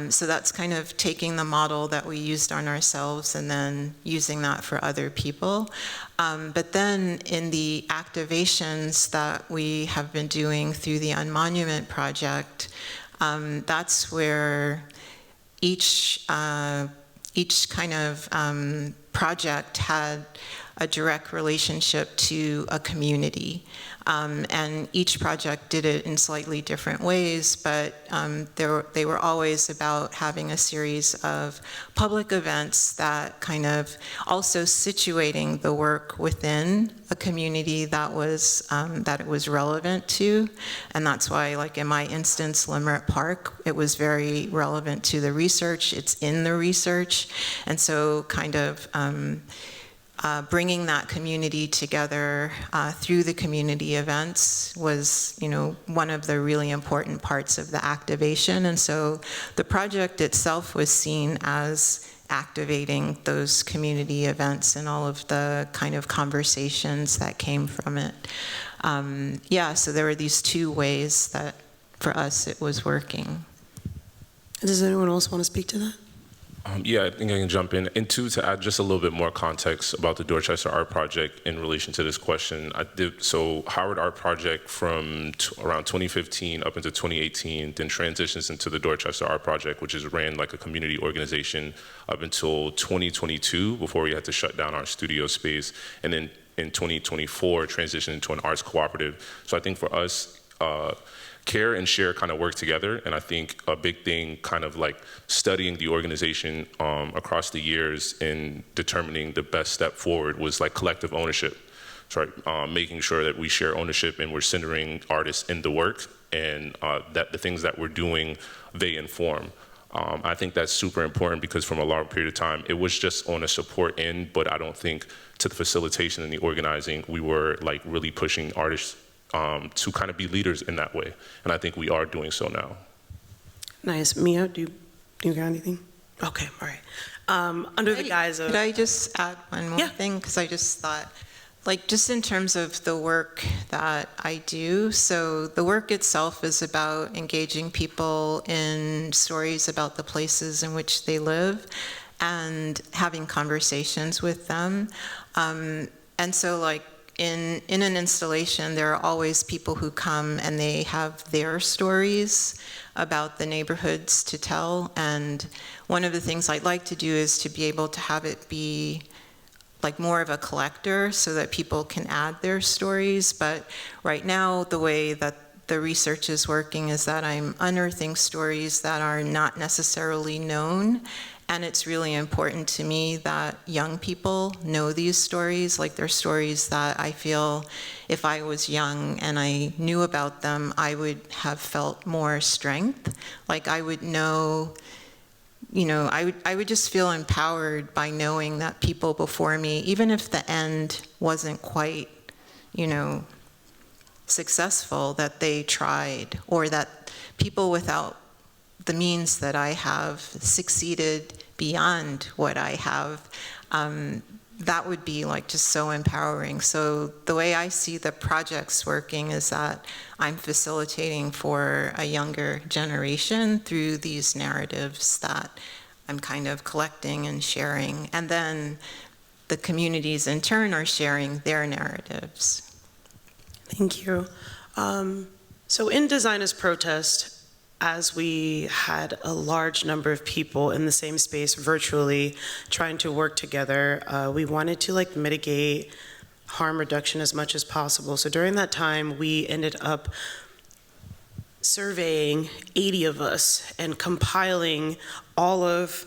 So that's kind of taking the model that we used on ourselves and then using that for other people. But then in the activations that we have been doing through the Unmonument Project, that's where each kind of project had a direct relationship to a community. And each project did it in slightly different ways, but they were always about having a series of public events that kind of also situating the work within a community that it was relevant to. And that's why, like in my instance, Limerick Park, it was very relevant to the research. It's in the research. And so kind of bringing that community together through the community events was, one of the really important parts of the activation. And so the project itself was seen as activating those community events and all of the kind of conversations that came from it. So there were these two ways that, for us, it was working. Does anyone else want to speak to that? Yeah, I think I can jump in. And two, to add just a little bit more context about the Dorchester Art Project in relation to this question. Howard Art Project from around 2015 up into 2018, then transitions into the Dorchester Art Project, which is ran like a community organization up until 2022, before we had to shut down our studio space. And then in 2024, transitioned into an arts cooperative. So I think for us, care and share kind of work together, and I think a big thing kind of like studying the organization across the years and determining the best step forward was like collective ownership. So making sure that we share ownership and we're centering artists in the work, and that the things that we're doing, they inform. I think that's super important, because from a long period of time, it was just on a support end, but I don't think to the facilitation and the organizing, we were like really pushing artists to kind of be leaders in that way. And I think we are doing so now. Nice. Mia, do you got anything? Okay, all right. Under the guise of... Could I just add one more thing? Because I just thought, like, just in terms of the work that I do, so the work itself is about engaging people in stories about the places in which they live and having conversations with them. And so, like, in an installation, there are always people who come and they have their stories about the neighborhoods to tell. And one of the things I'd like to do is to be able to have it be like more of a collector, so that people can add their stories. But right now, the way that the research is working is that I'm unearthing stories that are not necessarily known. And it's really important to me that young people know these stories. Like, they're stories that I feel if I was young and I knew about them, I would have felt more strength. Like, I would know, I would just feel empowered by knowing that people before me, even if the end wasn't quite, successful, that they tried, or that people without the means that I have succeeded beyond what I have. That would be like just so empowering. So the way I see the projects working is that I'm facilitating for a younger generation through these narratives that I'm kind of collecting and sharing. And then the communities in turn are sharing their narratives. Thank you. So in Design as Protest, as we had a large number of people in the same space virtually trying to work together, we wanted to mitigate harm reduction as much as possible. So during that time, we ended up surveying 80 of us and compiling all of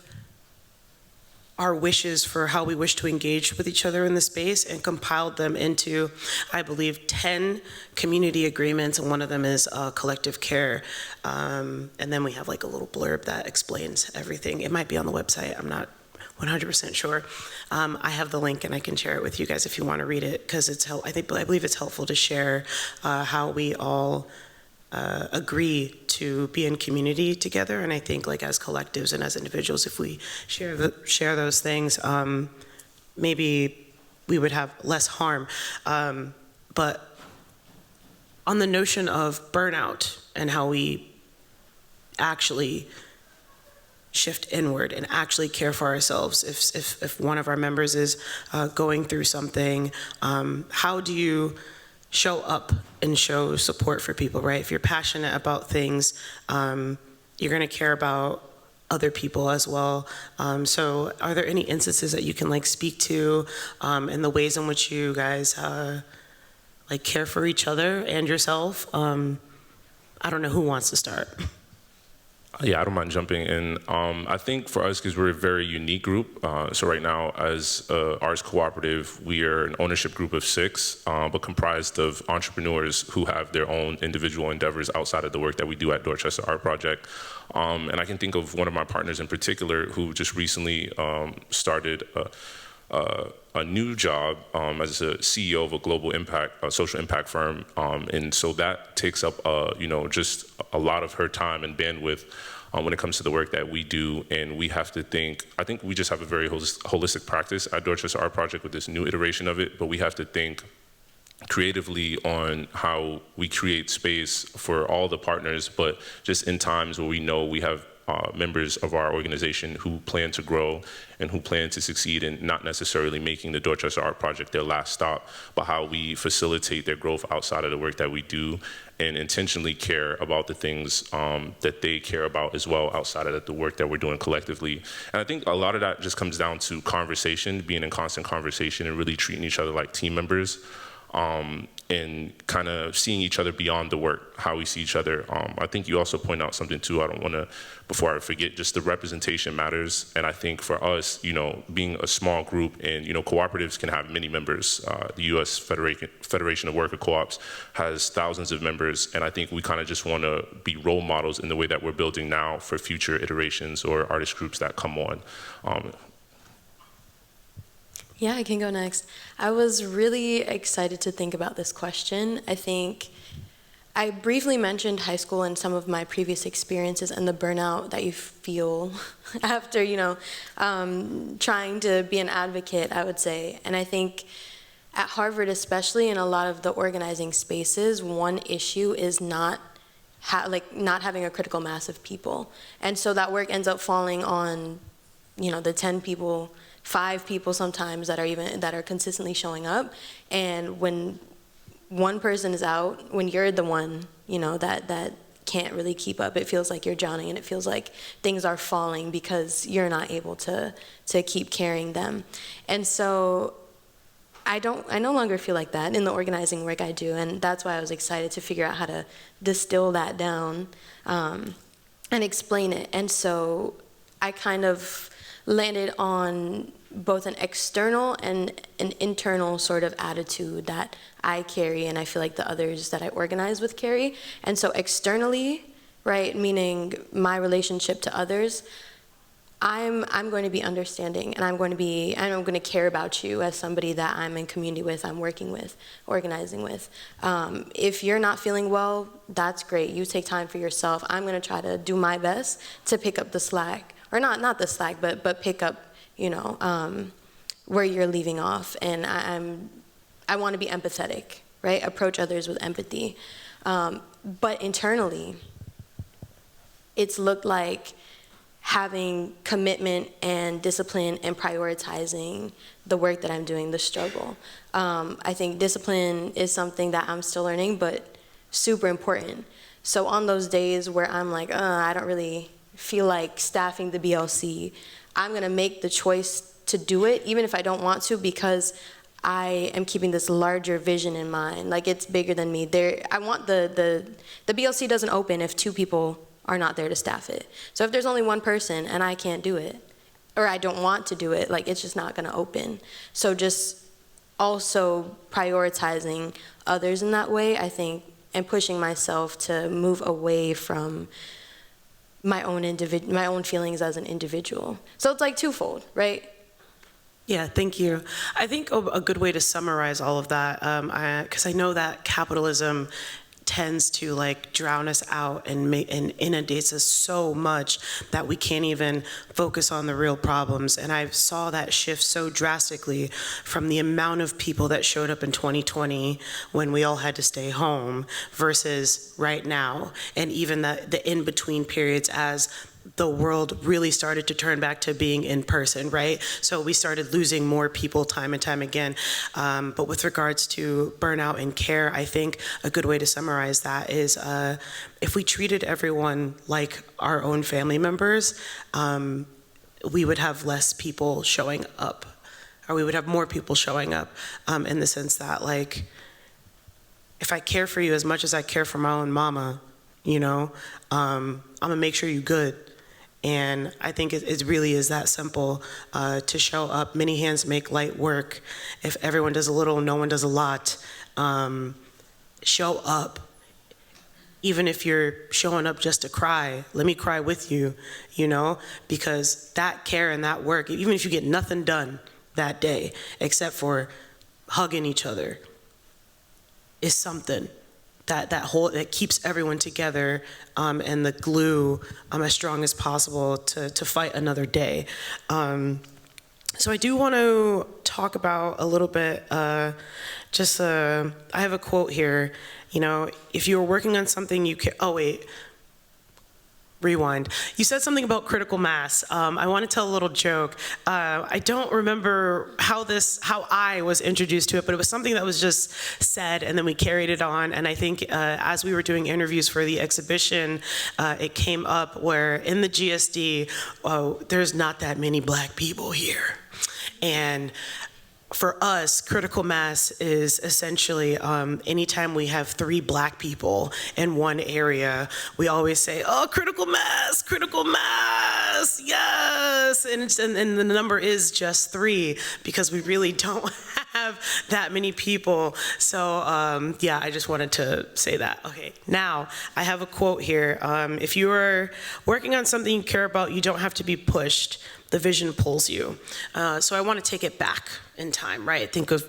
our wishes for how we wish to engage with each other in the space, and compiled them into, I believe, 10 community agreements, and one of them is collective care. And then we have a little blurb that explains everything. It might be on the website, I'm not 100% sure. I have the link and I can share it with you guys if you want to read it, because I believe it's helpful to share how we all agree to be in community together. And I think as collectives and as individuals, if we share those things, maybe we would have less harm. But on the notion of burnout and how we actually shift inward and actually care for ourselves, if one of our members is going through something, how do you show up and show support for people, right? If you're passionate about things, you're gonna care about other people as well. So are there any instances that you can like speak to and the ways in which you guys like care for each other and yourself? I don't know who wants to start. Yeah, I don't mind jumping in. I think for us, because we're a very unique group, so right now as Arts Cooperative, we are an ownership group of 6, but comprised of entrepreneurs who have their own individual endeavors outside of the work that we do at Dorchester Art Project. And I can think of one of my partners in particular who just recently started a new job as a CEO of a global social impact firm, and so that takes up, just a lot of her time and bandwidth when it comes to the work that we do. And we have to I think we just have a very holistic practice at Dorchester Art Project with this new iteration of it, but we have to think creatively on how we create space for all the partners, but just in times where we know we have members of our organization who plan to grow and who plan to succeed, and not necessarily making the Dorchester Art Project their last stop, but how we facilitate their growth outside of the work that we do and intentionally care about the things that they care about as well outside of the work that we're doing collectively. And I think a lot of that just comes down to conversation, being in constant conversation and really treating each other like team members. And kind of seeing each other beyond the work, how we see each other. I think you also point out something too, I don't want to, before I forget, just the representation matters. And I think for us, being a small group and, cooperatives can have many members. The U.S. Federation of Worker Co-ops has thousands of members. And I think we kind of just want to be role models in the way that we're building now for future iterations or artist groups that come on. Yeah, I can go next. I was really excited to think about this question. I think I briefly mentioned high school and some of my previous experiences and the burnout that you feel after, trying to be an advocate, I would say. And I think at Harvard, especially in a lot of the organizing spaces, one issue is not having a critical mass of people. And so that work ends up falling on, the 10 people, 5 people sometimes that are consistently showing up. And when one person is out, when you're the one, that can't really keep up, it feels like you're drowning and it feels like things are falling because you're not able to keep carrying them. And so I no longer feel like that in the organizing work I do, and that's why I was excited to figure out how to distill that down and explain it. And so I kind of landed on both an external and an internal sort of attitude that I carry, and I feel like the others that I organize with carry. And so externally, right, meaning my relationship to others, I'm going to be understanding, and I'm going to care about you as somebody that I'm in community with, I'm working with, organizing with. If you're not feeling well, that's great. You take time for yourself. I'm going to try to do my best to pick up the slack, or not the slack, but pick up, where you're leaving off. And I want to be empathetic, right? Approach others with empathy. But internally, it's looked like having commitment and discipline and prioritizing the work that I'm doing, the struggle. I think discipline is something that I'm still learning, but super important. So on those days where I'm like, I don't really feel like staffing the BLC, I'm gonna make the choice to do it, even if I don't want to, because I am keeping this larger vision in mind. Like, it's bigger than me. I want the BLC doesn't open if 2 people are not there to staff it. So if there's only 1 person and I can't do it, or I don't want to do it, like, it's just not gonna open. So just also prioritizing others in that way, I think, and pushing myself to move away from my own feelings as an individual. So it's like twofold, right? Yeah, thank you. I think a good way to summarize all of that, because I know that capitalism tends to like drown us out and inundates us so much that we can't even focus on the real problems. And I saw that shift so drastically from the amount of people that showed up in 2020 when we all had to stay home versus right now, and even the in-between periods as the world really started to turn back to being in person, right? So we started losing more people time and time again. But with regards to burnout and care, I think a good way to summarize that is if we treated everyone like our own family members, we would have less people showing up, or we would have more people showing up, in the sense that, like, if I care for you as much as I care for my own mama, you know, I'm gonna make sure you're good. And I think it really is that simple, to show up. Many hands make light work. If everyone does a little, no one does a lot. Show up. Even if you're showing up just to cry, let me cry with you, you know? Because that care and that work, even if you get nothing done that day, except for hugging each other, is something that keeps everyone together, and the glue as strong as possible to fight another day. So I do want to talk about a little bit, I have a quote here, you know, if you were working on something you can, oh wait, rewind. You said something about critical mass. I want to tell a little joke. I don't remember how I was introduced to it, but it was something that was just said, and then we carried it on. And I think as we were doing interviews for the exhibition, it came up where in the GSD, there's not that many Black people here. And for us, critical mass is essentially anytime we have 3 Black people in one area, we always say, oh, critical mass, yes! And the number is just 3 because we really don't have that many people. So yeah, I just wanted to say that. Okay, now I have a quote here. If you are working on something you care about, you don't have to be pushed. The vision pulls you. So I want to take it back in time, right? Think of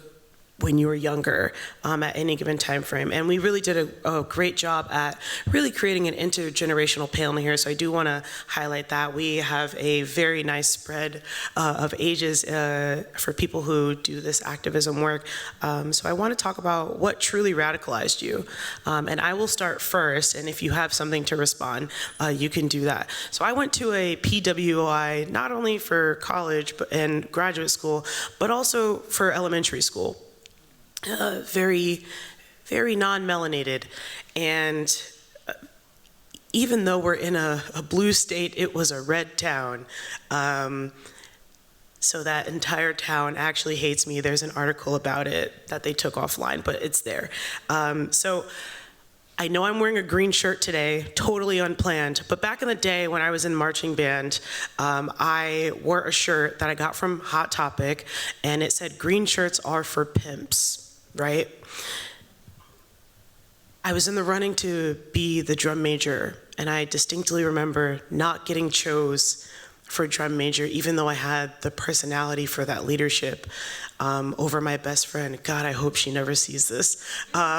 when you were younger at any given time frame. And we really did a great job at really creating an intergenerational panel here. So I do want to highlight that. We have a very nice spread of ages for people who do this activism work. So I want to talk about what truly radicalized you. And I will start first, and if you have something to respond, you can do that. So I went to a PWI, not only for college and graduate school, but also for elementary school. Very, very non-melanated. And even though we're in a blue state, it was a red town. So that entire town actually hates me. There's an article about it that they took offline, but it's there. So I know I'm wearing a green shirt today, totally unplanned, but back in the day when I was in marching band, I wore a shirt that I got from Hot Topic, and it said, green shirts are for pimps. Right? I was in the running to be the drum major, and I distinctly remember not getting chose for drum major, even though I had the personality for that leadership over my best friend. God, I hope she never sees this. Over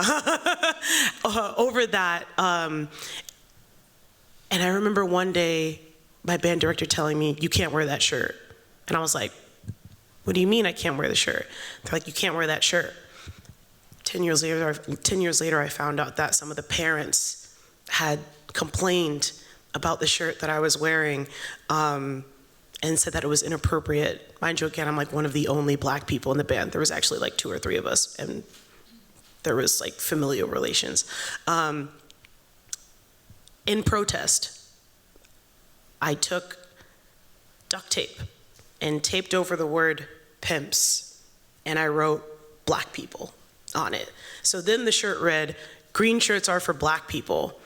that, and I remember one day my band director telling me, you can't wear that shirt. And I was like, what do you mean I can't wear the shirt? They're like, you can't wear that shirt. 10 years later, I found out that some of the parents had complained about the shirt that I was wearing and said that it was inappropriate. Mind you, again, I'm like one of the only Black people in the band. There was actually like 2 or 3 of us, and there was like familial relations. In protest, I took duct tape and taped over the word pimps, and I wrote Black people on it. So then the shirt read, green shirts are for Black people,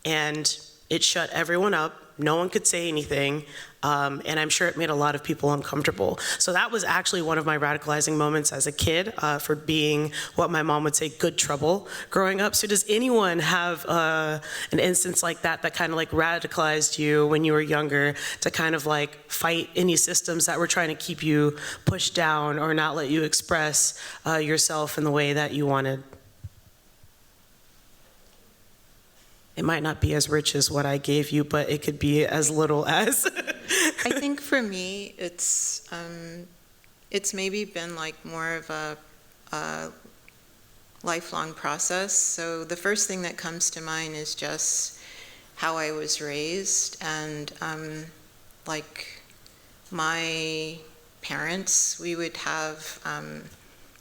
and it shut everyone up. No one could say anything, and I'm sure it made a lot of people uncomfortable. So that was actually one of my radicalizing moments as a kid for being what my mom would say, good trouble growing up. So does anyone have an instance like that that kind of like radicalized you when you were younger to kind of like fight any systems that were trying to keep you pushed down or not let you express yourself in the way that you wanted? It might not be as rich as what I gave you, but it could be as little as. I think for me, it's maybe been like more of a lifelong process. So the first thing that comes to mind is just how I was raised, and like my parents, we would have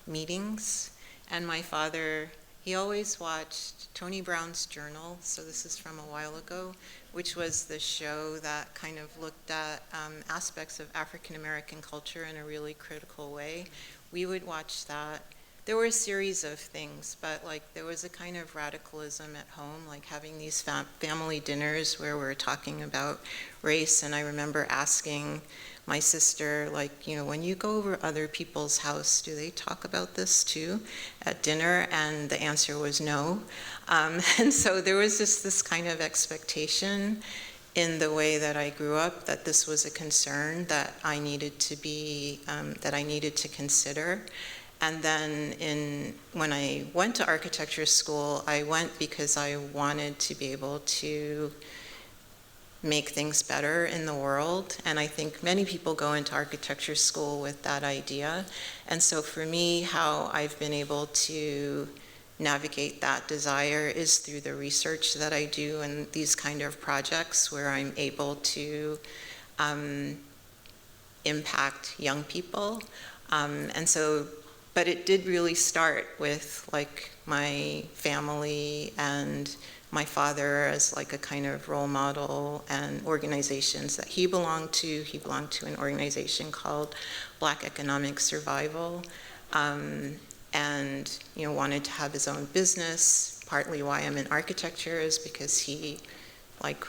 meetings, and my father, he always watched Tony Brown's Journal, so this is from a while ago, which was the show that kind of looked at aspects of African American culture in a really critical way. We would watch that. There were a series of things, but like there was a kind of radicalism at home, like having these family dinners where we're talking about race, and I remember asking my sister, like, you know, when you go over other people's house, do they talk about this too at dinner? And the answer was no. And so there was just this kind of expectation in the way that I grew up that this was a concern that I needed to be, that I needed to consider. And then when I went to architecture school, I went because I wanted to be able to make things better in the world. And I think many people go into architecture school with that idea. And so for me, how I've been able to navigate that desire is through the research that I do in these kind of projects where I'm able to impact young people. And so, but it did really start with like my family and my father as like a kind of role model, and organizations that he belonged to. He belonged to an organization called Black Economic Survival, and you know, wanted to have his own business. Partly why I'm in architecture is because he like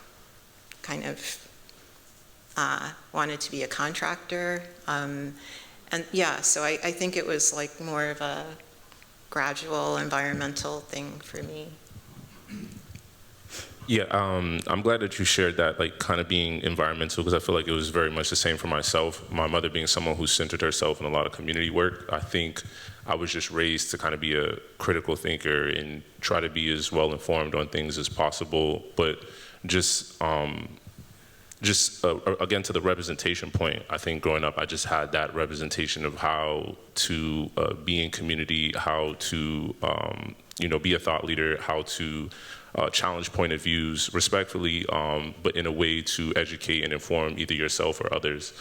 kind of wanted to be a contractor. And yeah, so I think it was like more of a gradual environmental thing for me. Yeah, I'm glad that you shared that, like kind of being environmental, because I feel like it was very much the same for myself. My mother being someone who centered herself in a lot of community work, I think I was just raised to kind of be a critical thinker and try to be as well informed on things as possible. But just again, to the representation point, I think growing up, I just had that representation of how to be in community, how to you know, be a thought leader, how to challenge point of views respectfully, but in a way to educate and inform either yourself or others.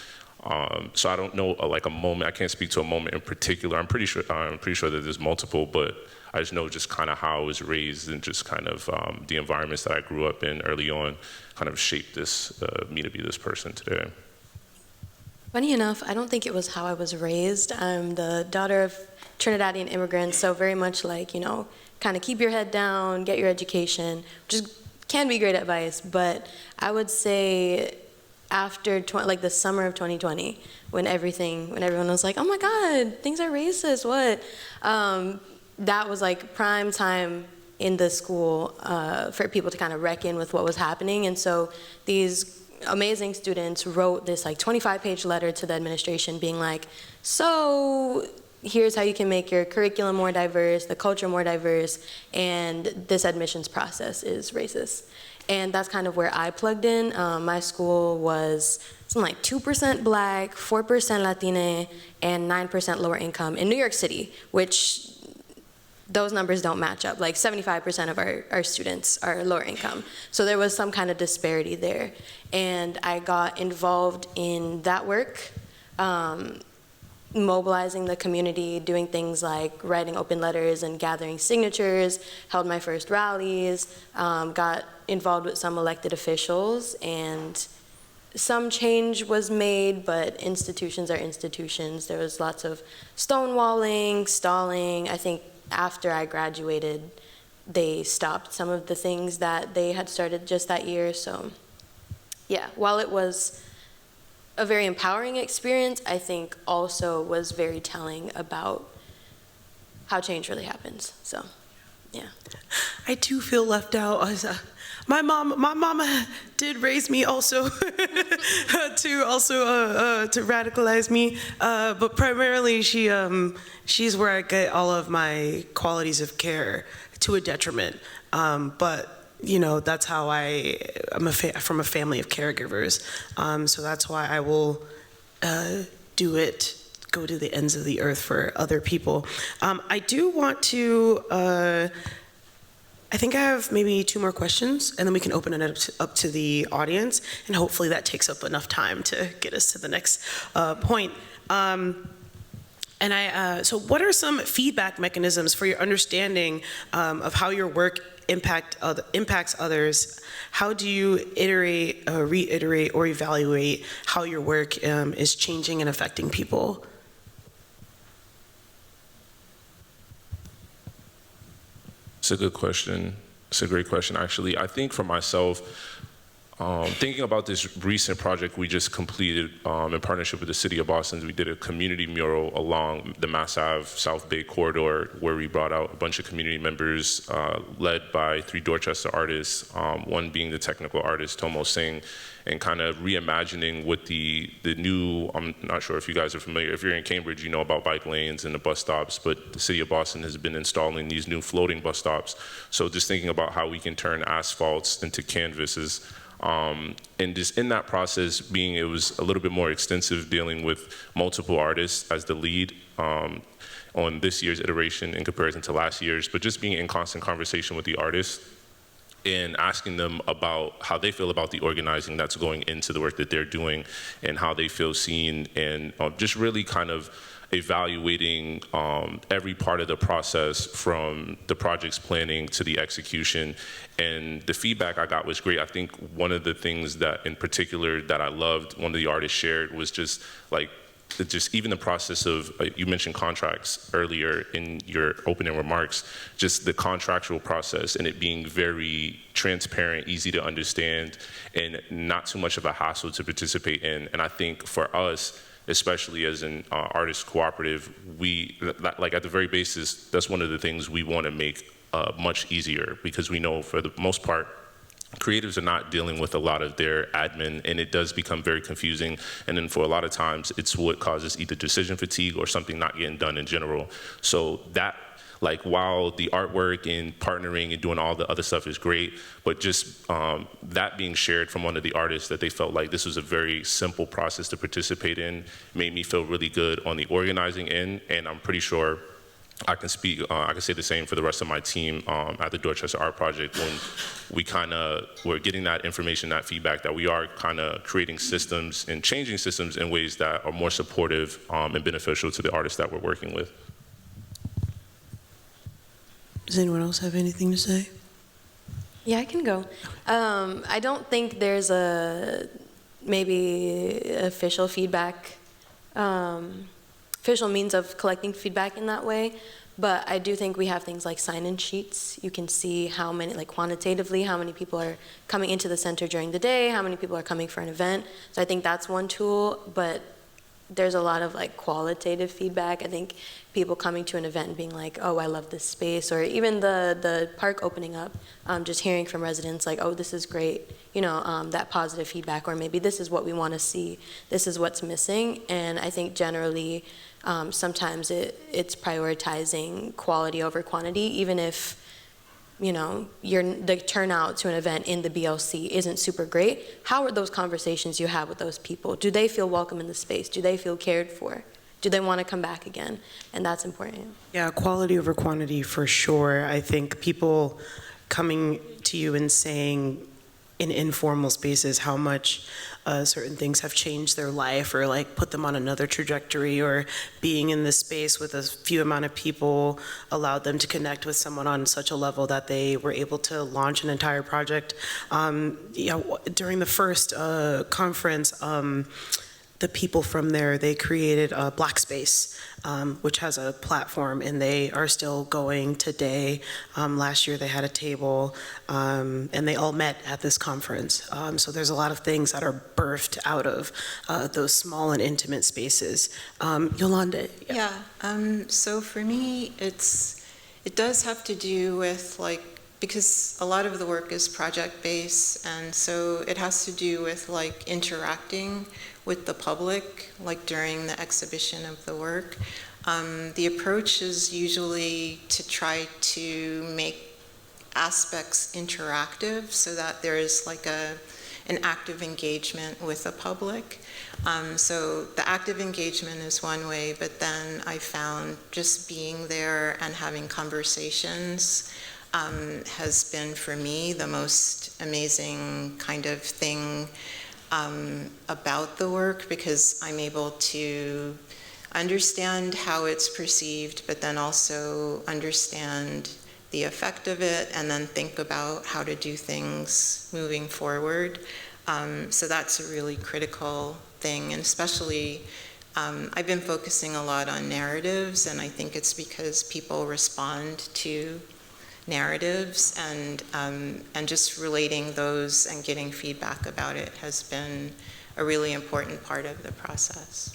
So I don't know like a moment. I can't speak to a moment in particular. I'm pretty sure that there's multiple, but I just know just kind of how I was raised and just kind of the environments that I grew up in early on kind of shaped this me to be this person today. Funny enough, I don't think it was how I was raised. I'm the daughter of Trinidadian immigrants, so very much like, you know, kind of keep your head down, get your education, which can be great advice, but I would say after like the summer of 2020, when everyone was like, oh my God, things are racist, what? That was like prime time in the school for people to kind of reckon with what was happening. And so these amazing students wrote this like 25-page letter to the administration being like, so here's how you can make your curriculum more diverse, the culture more diverse, and this admissions process is racist. And that's kind of where I plugged in. My school was something like 2% Black, 4% Latina, and 9% lower income in New York City, which those numbers don't match up. Like 75% of our students are lower income. So there was some kind of disparity there. And I got involved in that work, mobilizing the community, doing things like writing open letters and gathering signatures, held my first rallies, got involved with some elected officials, and some change was made, but institutions are institutions. There was lots of stonewalling, stalling. I think after I graduated, they stopped some of the things that they had started just that year. So yeah, while it was a very empowering experience, I think also was very telling about how change really happens. So, yeah. I do feel left out. My mama did raise me also to radicalize me, but primarily she's where I get all of my qualities of care to a detriment. But you know, that's how I'm from a family of caregivers. So that's why I will go to the ends of the earth for other people. I do want to I think I have maybe 2 more questions, and then we can open it up to the audience, and hopefully that takes up enough time to get us to the next point. So what are some feedback mechanisms for your understanding of how your work impacts others? How do you iterate, reiterate, or evaluate how your work is changing and affecting people? It's a good question. It's a great question, actually. I think for myself, thinking about this recent project we just completed in partnership with the City of Boston, we did a community mural along the Mass Ave South Bay corridor where we brought out a bunch of community members led by 3 Dorchester artists, one being the technical artist, Tomo Singh, and kind of reimagining what the new, I'm not sure if you guys are familiar, if you're in Cambridge, you know about bike lanes and the bus stops, but the City of Boston has been installing these new floating bus stops. So just thinking about how we can turn asphalts into canvases. And just in that process, it was a little bit more extensive, dealing with multiple artists as the lead on this year's iteration in comparison to last year's, but just being in constant conversation with the artists and asking them about how they feel about the organizing that's going into the work that they're doing and how they feel seen, and just really kind of evaluating every part of the process from the project's planning to the execution. And the feedback I got was great. I think one of the things that in particular that I loved, one of the artists shared, was just like, even the process of, you mentioned contracts earlier in your opening remarks, just the contractual process and it being very transparent, easy to understand, and not too much of a hassle to participate in. And I think for us, especially as an artist cooperative, like at the very basis, that's one of the things we want to make much easier, because we know for the most part, creatives are not dealing with a lot of their admin, and it does become very confusing. And then for a lot of times, it's what causes either decision fatigue or something not getting done in general. So that, like, while the artwork and partnering and doing all the other stuff is great, but just that being shared from one of the artists, that they felt like this was a very simple process to participate in, made me feel really good on the organizing end. And I'm pretty sure I can speak, I can say the same for the rest of my team at the Dorchester Art Project, when we we're getting that information, that feedback, that we are kind of creating systems and changing systems in ways that are more supportive and beneficial to the artists that we're working with. Does anyone else have anything to say? Yeah, I can go. I don't think there's maybe official feedback, official means of collecting feedback in that way, but I do think we have things like sign-in sheets. You can see how many, like quantitatively, how many people are coming into the center during the day, how many people are coming for an event. So I think that's one tool, but there's a lot of like qualitative feedback. I think people coming to an event and being like, oh, I love this space, or even the park opening up, just hearing from residents like, oh, this is great, you know, that positive feedback, or maybe this is what we want to see, this is what's missing. And I think generally, sometimes it's prioritizing quality over quantity, even if, you know, the turnout to an event in the BLC isn't super great. How are those conversations you have with those people? Do they feel welcome in the space? Do they feel cared for? Do they want to come back again? And that's important. Yeah, quality over quantity for sure. I think people coming to you and saying in informal spaces how much certain things have changed their life, or like put them on another trajectory, or being in this space with a few amount of people allowed them to connect with someone on such a level that they were able to launch an entire project. During the first conference, the people from there, they created a Black Space, which has a platform, and they are still going today. Last year they had a table, and they all met at this conference. So there's a lot of things that are birthed out of those small and intimate spaces. Yolande. Yeah, so for me, it does have to do with because a lot of the work is project-based, and so it has to do with interacting with the public, during the exhibition of the work. The approach is usually to try to make aspects interactive so that there is an active engagement with the public. So the active engagement is one way, but then I found just being there and having conversations has been for me the most amazing kind of thing about the work, because I'm able to understand how it's perceived, but then also understand the effect of it, and then think about how to do things moving forward. So that's a really critical thing, and especially I've been focusing a lot on narratives, and I think it's because people respond to narratives, and just relating those and getting feedback about it has been a really important part of the process.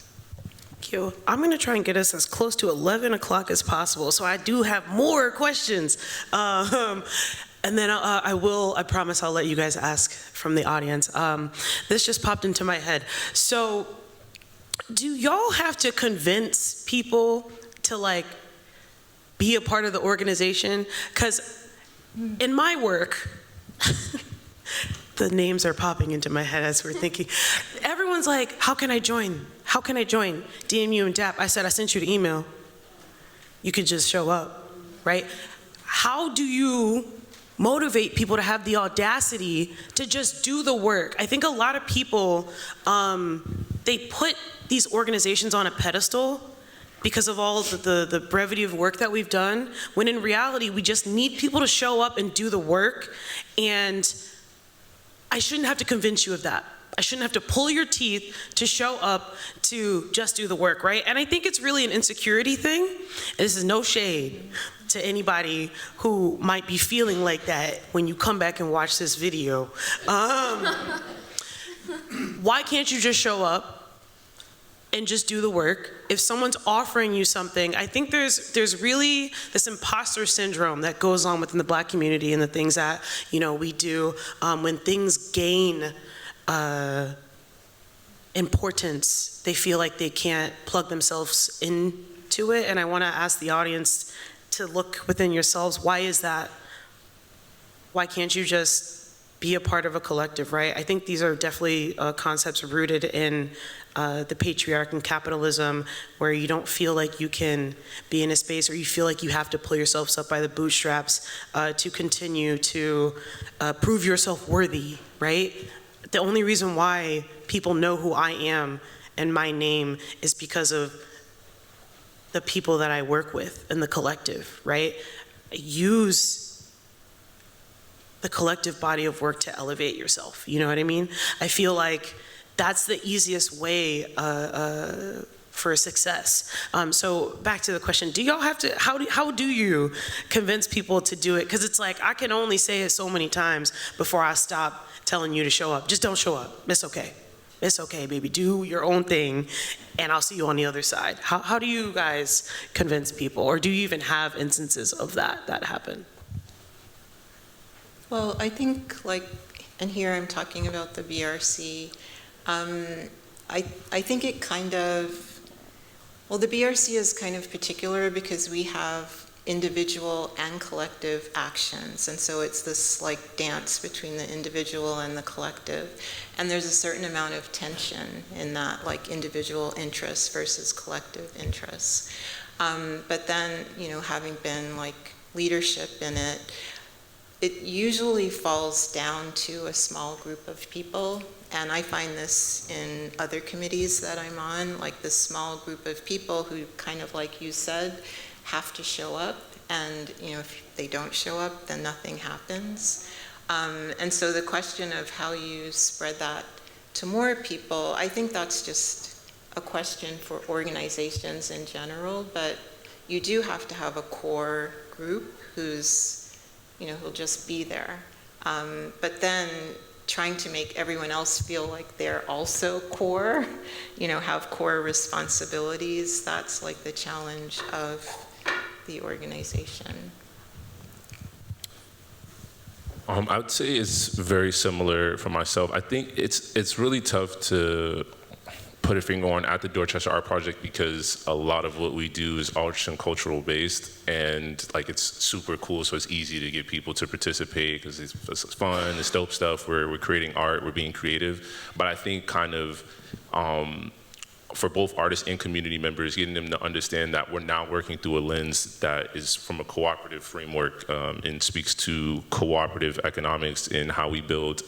Thank you. I'm going to try and get us as close to 11 o'clock as possible, so I do have more questions. And then I promise I'll let you guys ask from the audience. This just popped into my head. So, do y'all have to convince people to like be a part of the organization? Because in my work, the names are popping into my head as we're thinking. Everyone's like, how can I join? How can I join DMU and DAP? I said, I sent you the email. You can just show up, right? How do you motivate people to have the audacity to just do the work? I think a lot of people, they put these organizations on a pedestal because of all the brevity of work that we've done, when in reality, we just need people to show up and do the work. And I shouldn't have to convince you of that. I shouldn't have to pull your teeth to show up to just do the work, right? And I think it's really an insecurity thing. And this is no shade to anybody who might be feeling like that when you come back and watch this video. Why can't you just show up and just do the work? If someone's offering you something, I think there's really this imposter syndrome that goes on within the Black community and the things that, you know, we do when things gain importance. They feel like they can't plug themselves into it, and I want to ask the audience to look within yourselves. Why is that? Why can't you just be a part of a collective, right? I think these are definitely concepts rooted in the patriarch and capitalism, where you don't feel like you can be in a space, or you feel like you have to pull yourselves up by the bootstraps to continue to prove yourself worthy, right? The only reason why people know who I am and my name is because of the people that I work with in the collective, right? Use the collective body of work to elevate yourself, you know what I mean? I feel like that's the easiest way for success. So back to the question, do y'all have to, how do you convince people to do it? Because it's like, I can only say it so many times before I stop telling you to show up. Just don't show up, it's okay. It's okay, baby, do your own thing, and I'll see you on the other side. How do you guys convince people, or do you even have instances of that happen? Well, I think, like, and here I'm talking about the BRC, I think it kind of, well, the BRC is kind of particular because we have individual and collective actions, and so it's this like dance between the individual and the collective, and there's a certain amount of tension in that, like individual interests versus collective interests. But then, you know, having been like leadership in it, it usually falls down to a small group of people, and I find this in other committees that I'm on, like this small group of people who, kind of like you said, have to show up, and you know, if they don't show up, then nothing happens. And so the question of how you spread that to more people, I think that's just a question for organizations in general, but you do have to have a core group who's, you know, who'll just be there. But then trying to make everyone else feel like they're also core, you know, have core responsibilities, that's like the challenge of the organization. I would say it's very similar for myself. I think it's really tough to put a finger on at the Dorchester Art Project because a lot of what we do is arts and cultural based, and like it's super cool, so it's easy to get people to participate because it's fun, it's dope stuff. We're creating art, we're being creative. But I think kind of for both artists and community members, getting them to understand that we're now working through a lens that is from a cooperative framework and speaks to cooperative economics and how we build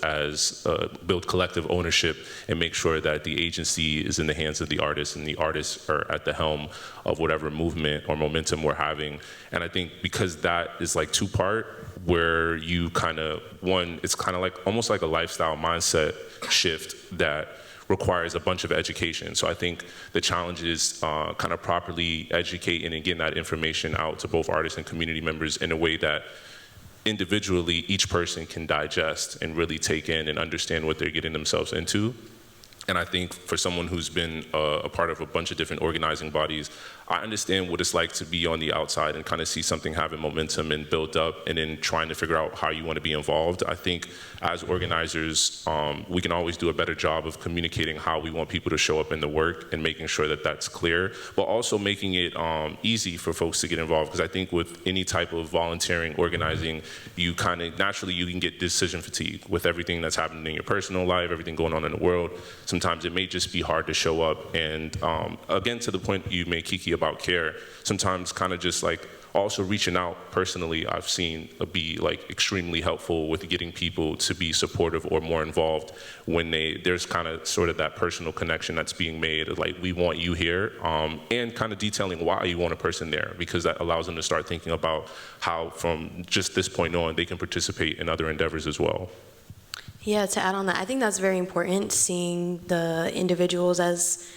collective ownership and make sure that the agency is in the hands of the artists and the artists are at the helm of whatever movement or momentum we're having. And I think because that is like two-part, where you kind of, one, it's kind of like almost like a lifestyle mindset shift that requires a bunch of education. So I think the challenge is kind of properly educating and getting that information out to both artists and community members in a way that individually each person can digest and really take in and understand what they're getting themselves into. And I think for someone who's been a part of a bunch of different organizing bodies, I understand what it's like to be on the outside and kind of see something having momentum and build up and then trying to figure out how you want to be involved. I think as organizers, we can always do a better job of communicating how we want people to show up in the work and making sure that that's clear, but also making it easy for folks to get involved. Because I think with any type of volunteering, organizing, you kind of naturally you can get decision fatigue with everything that's happening in your personal life, everything going on in the world. Sometimes it may just be hard to show up. And again, to the point you made, Kiki, about care, sometimes kind of just like also reaching out personally, I've seen be like extremely helpful with getting people to be supportive or more involved when there's kind of sort of that personal connection that's being made, like we want you here, and kind of detailing why you want a person there, because that allows them to start thinking about how from just this point on they can participate in other endeavors as well. Yeah, to add on that, I think that's very important, seeing the individuals as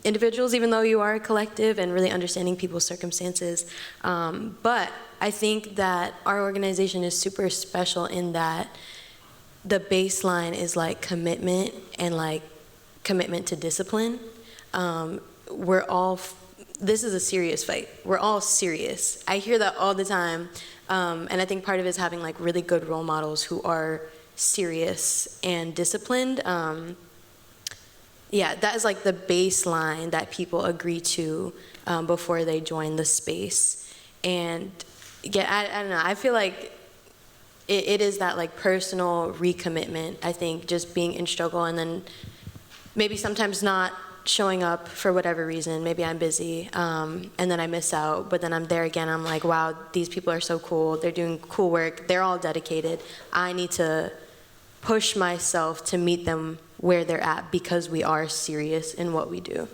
individuals, even though you are a collective, and really understanding people's circumstances. But I think that our organization is super special in that the baseline is like commitment and like commitment to discipline. This is a serious fight. We're all serious. I hear that all the time. And I think part of it is having like really good role models who are serious and disciplined. Yeah, that is like the baseline that people agree to before they join the space. And yeah, I don't know, I feel like it is that like personal recommitment, I think, just being in struggle and then maybe sometimes not showing up for whatever reason. Maybe I'm busy and then I miss out, but then I'm there again. I'm like, wow, these people are so cool. They're doing cool work. They're all dedicated. I need to push myself to meet them where they're at because we are serious in what we do.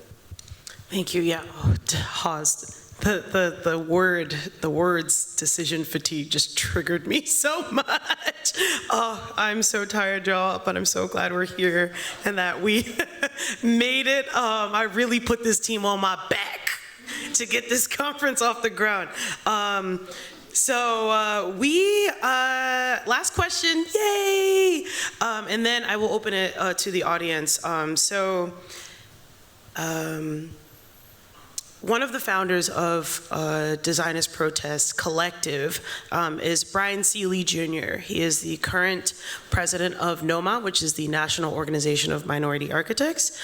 Thank you. Yeah. The words decision fatigue just triggered me so much. Oh, I'm so tired, y'all, but I'm so glad we're here and that we made it. I really put this team on my back to get this conference off the ground. Last question, yay! And then I will open it to the audience. One of the founders of Designers Protest Collective is Brian Seeley Jr. He is the current president of NOMA, which is the National Organization of Minority Architects.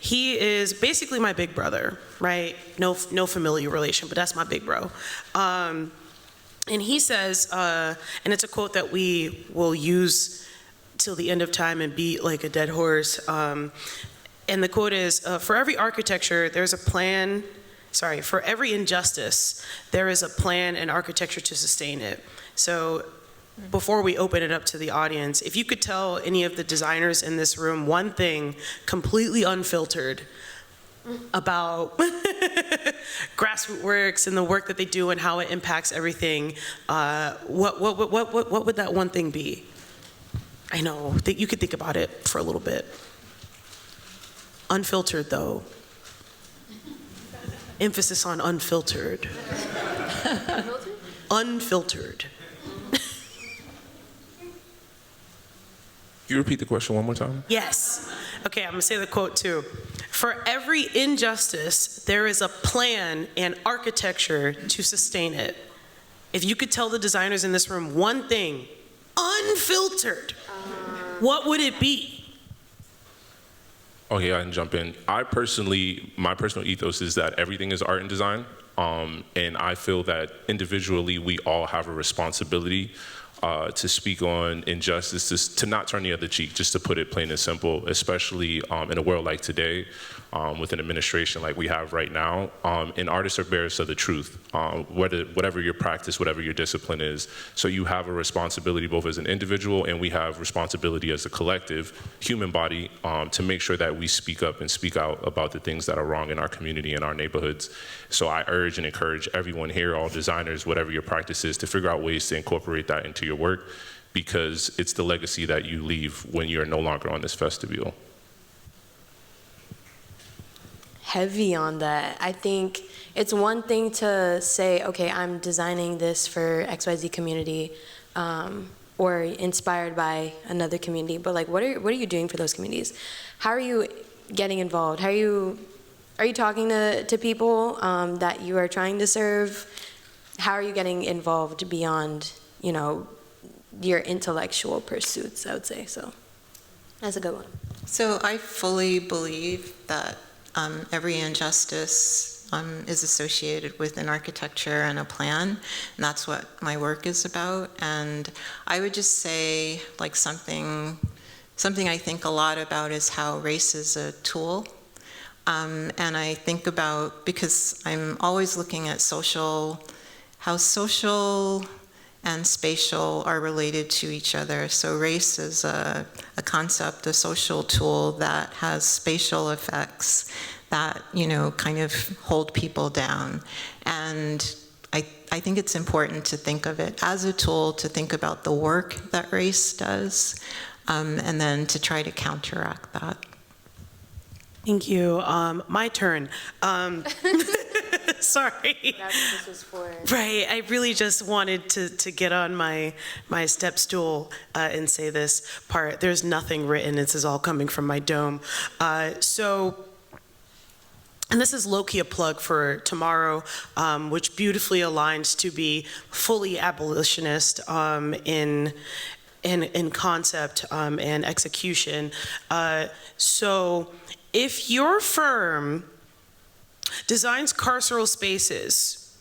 He is basically my big brother, right? No familial relation, but that's my big bro. And he says, and it's a quote that we will use till the end of time and beat like a dead horse. And the quote is, for every architecture, there's a plan, for every injustice, there is a plan and architecture to sustain it. So before we open it up to the audience, if you could tell any of the designers in this room one thing completely unfiltered about grassroots works and the work that they do and how it impacts everything, what would that one thing be? I know, you could think about it for a little bit. Unfiltered, though. Emphasis on unfiltered. Unfiltered. Can you repeat the question one more time? Yes. Okay, I'm gonna say the quote too. For every injustice, there is a plan and architecture to sustain it. If you could tell the designers in this room one thing, unfiltered, what would it be? Okay, I can jump in. My personal ethos is that everything is art and design. And I feel that individually we all have a responsibility to speak on injustice, to not turn the other cheek, just to put it plain and simple, especially in a world like today, with an administration like we have right now. And artists are bearers of the truth, whatever your practice, whatever your discipline is. So you have a responsibility both as an individual, and we have responsibility as a collective human body to make sure that we speak up and speak out about the things that are wrong in our community and our neighborhoods. So I urge and encourage everyone here, all designers, whatever your practice is, to figure out ways to incorporate that into your work, because it's the legacy that you leave when you're no longer on this vestibule. Heavy on that. I think it's one thing to say, okay, I'm designing this for XYZ community, or inspired by another community, but like, what are you doing for those communities? How are you getting involved? Are you talking to people that you are trying to serve? How are you getting involved beyond, you know, your intellectual pursuits, I would say. So that's a good one. So I fully believe that every injustice is associated with an architecture and a plan, and that's what my work is about. And I would just say, like, something I think a lot about is how race is a tool. And I think about, because I'm always looking at how social and spatial are related to each other. So race is a concept, a social tool that has spatial effects that, you know, kind of hold people down. And I think it's important to think of it as a tool, to think about the work that race does, and then to try to counteract that. Thank you. My turn. Sorry. That's what this was for. Right. I really just wanted to get on my step stool and say this part. There's nothing written. This is all coming from my dome. And this is low-key a plug for tomorrow, which beautifully aligns to be fully abolitionist in concept and execution. So if your firm designs carceral spaces,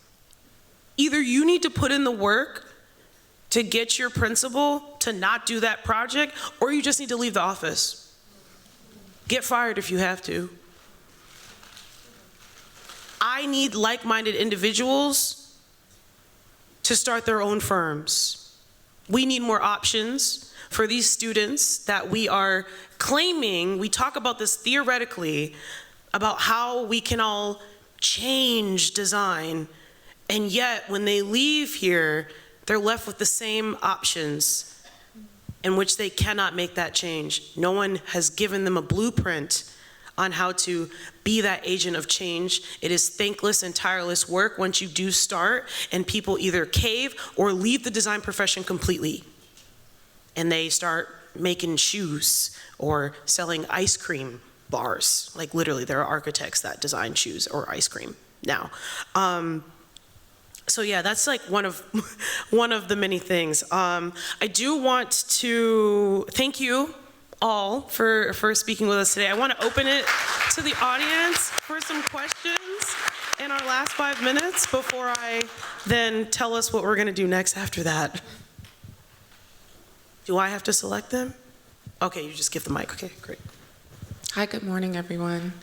either you need to put in the work to get your principal to not do that project, or you just need to leave the office. Get fired if you have to. I need like-minded individuals to start their own firms. We need more options for these students that we are claiming. We talk about this theoretically, about how we can all change design, and yet when they leave here, they're left with the same options in which they cannot make that change. No one has given them a blueprint on how to be that agent of change. It is thankless and tireless work once you do start, and people either cave or leave the design profession completely, and they start making shoes or selling ice cream bars. Like, literally, there are architects that design shoes or ice cream now. So yeah, that's like one of the many things. I do want to thank you all for speaking with us today. I want to open it to the audience for some questions in our last 5 minutes before I then tell us what we're going to do next after that. Do I have to select them? Okay, you just give the mic. Okay, great. Hi, good morning, everyone.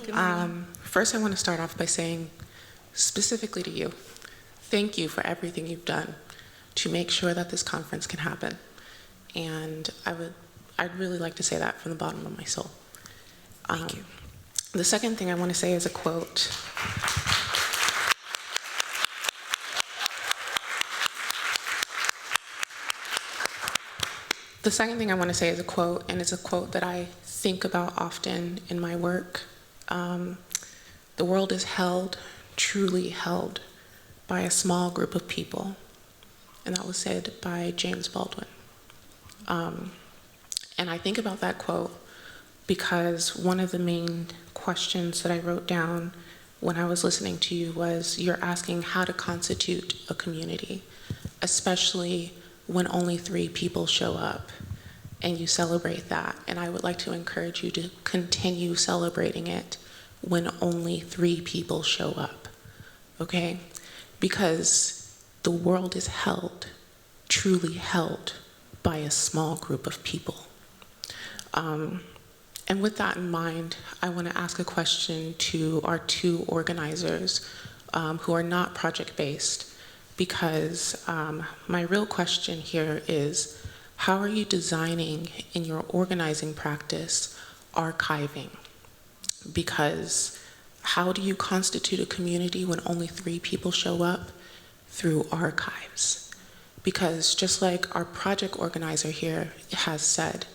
Good morning. First, I want to start off by saying, specifically to you, thank you for everything you've done to make sure that this conference can happen. And I'd really like to say that from the bottom of my soul. Thank you. The second thing I want to say is a quote. The second thing I want to say is a quote, and it's a quote that I think about often in my work. The world is held, truly held, by a small group of people. And that was said by James Baldwin. And I think about that quote because one of the main questions that I wrote down when I was listening to you was, you're asking how to constitute a community, especially when only 3 people show up, and you celebrate that. And I would like to encourage you to continue celebrating it when only 3 people show up, okay? Because the world is held truly held by a small group of people. And with that in mind, I want to ask a question to our two organizers who are not project-based, because my real question here is, how are you designing in your organizing practice archiving? Because how do you constitute a community when only 3 people show up? Through archives. Because just like our project organizer here has said,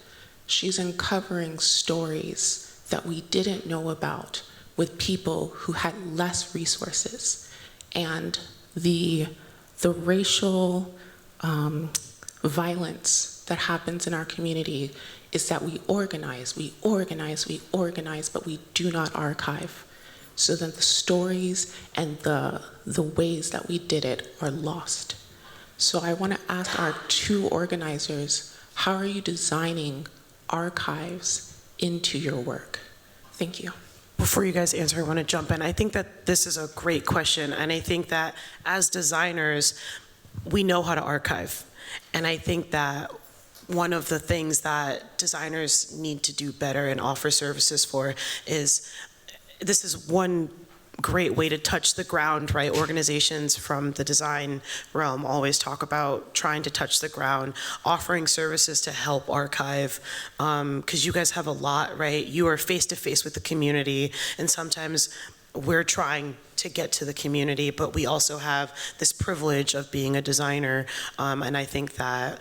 she's uncovering stories that we didn't know about with people who had less resources. And the racial violence that happens in our community is that we organize, but we do not archive. So then the stories and the ways that we did it are lost. So I want to ask our two organizers, how are you designing archives into your work? Thank you. Before you guys answer, I want to jump in. I think that this is a great question, and I think that as designers, we know how to archive. And I think that one of the things that designers need to do better and offer services for is, this is one great way to touch the ground, right? Organizations from the design realm always talk about trying to touch the ground, offering services to help archive, because you guys have a lot, right? You are face to face with the community, and sometimes we're trying to get to the community, but we also have this privilege of being a designer, and I think that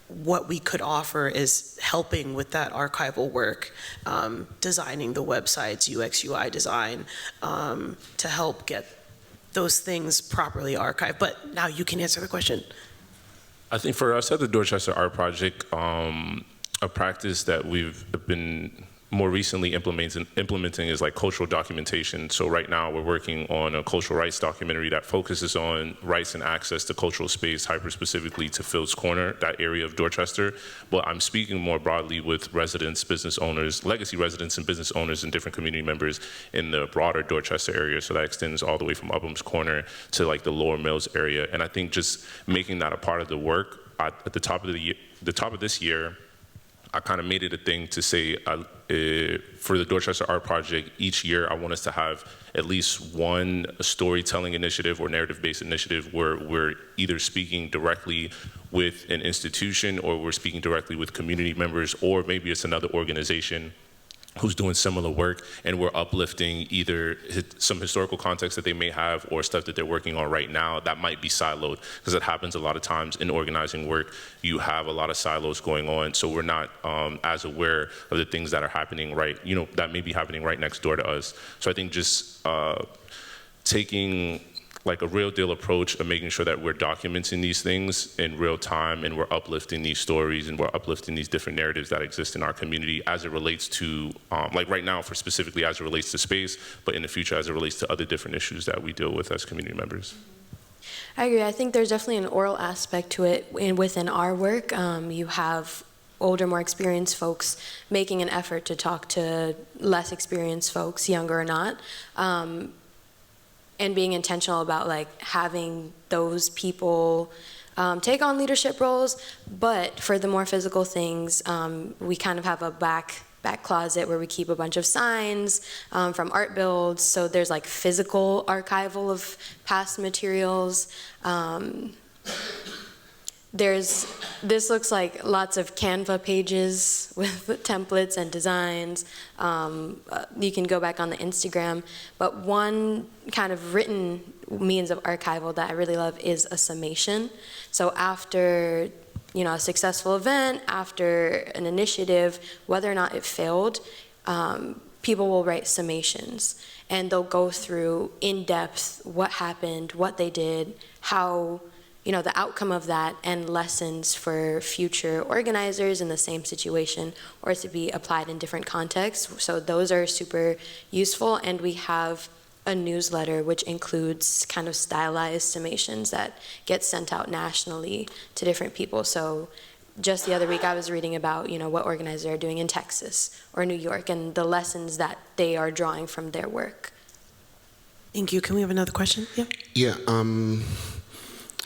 what we could offer is helping with that archival work, designing the websites, UX, UI design, to help get those things properly archived. But now you can answer the question. I think for us at the Dorchester Art Project, a practice that we've been more recently implementing is like cultural documentation. So right now we're working on a cultural rights documentary that focuses on rights and access to cultural space, hyper-specifically to Phil's Corner, that area of Dorchester. But I'm speaking more broadly with residents, business owners, legacy residents and business owners and different community members in the broader Dorchester area. So that extends all the way from Upham's Corner to like the Lower Mills area. And I think just making that a part of the work at the top of this year, I kind of made it a thing to say, for the Dorchester Art Project, each year I want us to have at least one storytelling initiative or narrative-based initiative where we're either speaking directly with an institution or we're speaking directly with community members, or maybe it's another organization who's doing similar work, and we're uplifting either some historical context that they may have or stuff that they're working on right now that might be siloed, because it happens a lot of times in organizing work. You have a lot of silos going on, so we're not as aware of the things that are happening that may be happening right next door to us. So I think just taking like a real deal approach of making sure that we're documenting these things in real time, and we're uplifting these stories, and we're uplifting these different narratives that exist in our community as it relates to, like right now, for specifically as it relates to space, but in the future as it relates to other different issues that we deal with as community members. I agree. I think there's definitely an oral aspect to it within our work. You have older, more experienced folks making an effort to talk to less experienced folks, younger or not. And being intentional about like having those people take on leadership roles, but for the more physical things, we kind of have a back closet where we keep a bunch of signs from art builds. So there's like physical archival of past materials. This looks like lots of Canva pages with templates and designs. You can go back on the Instagram, but one kind of written means of archival that I really love is a summation. So after a successful event, after an initiative, whether or not it failed, people will write summations, and they'll go through in depth what happened, what they did, how the outcome of that, and lessons for future organizers in the same situation, or to be applied in different contexts. So those are super useful, and we have a newsletter which includes kind of stylized summations that get sent out nationally to different people. So just the other week I was reading about what organizers are doing in Texas or New York and the lessons that they are drawing from their work. Thank you. Can we have another question? Yeah. Yeah.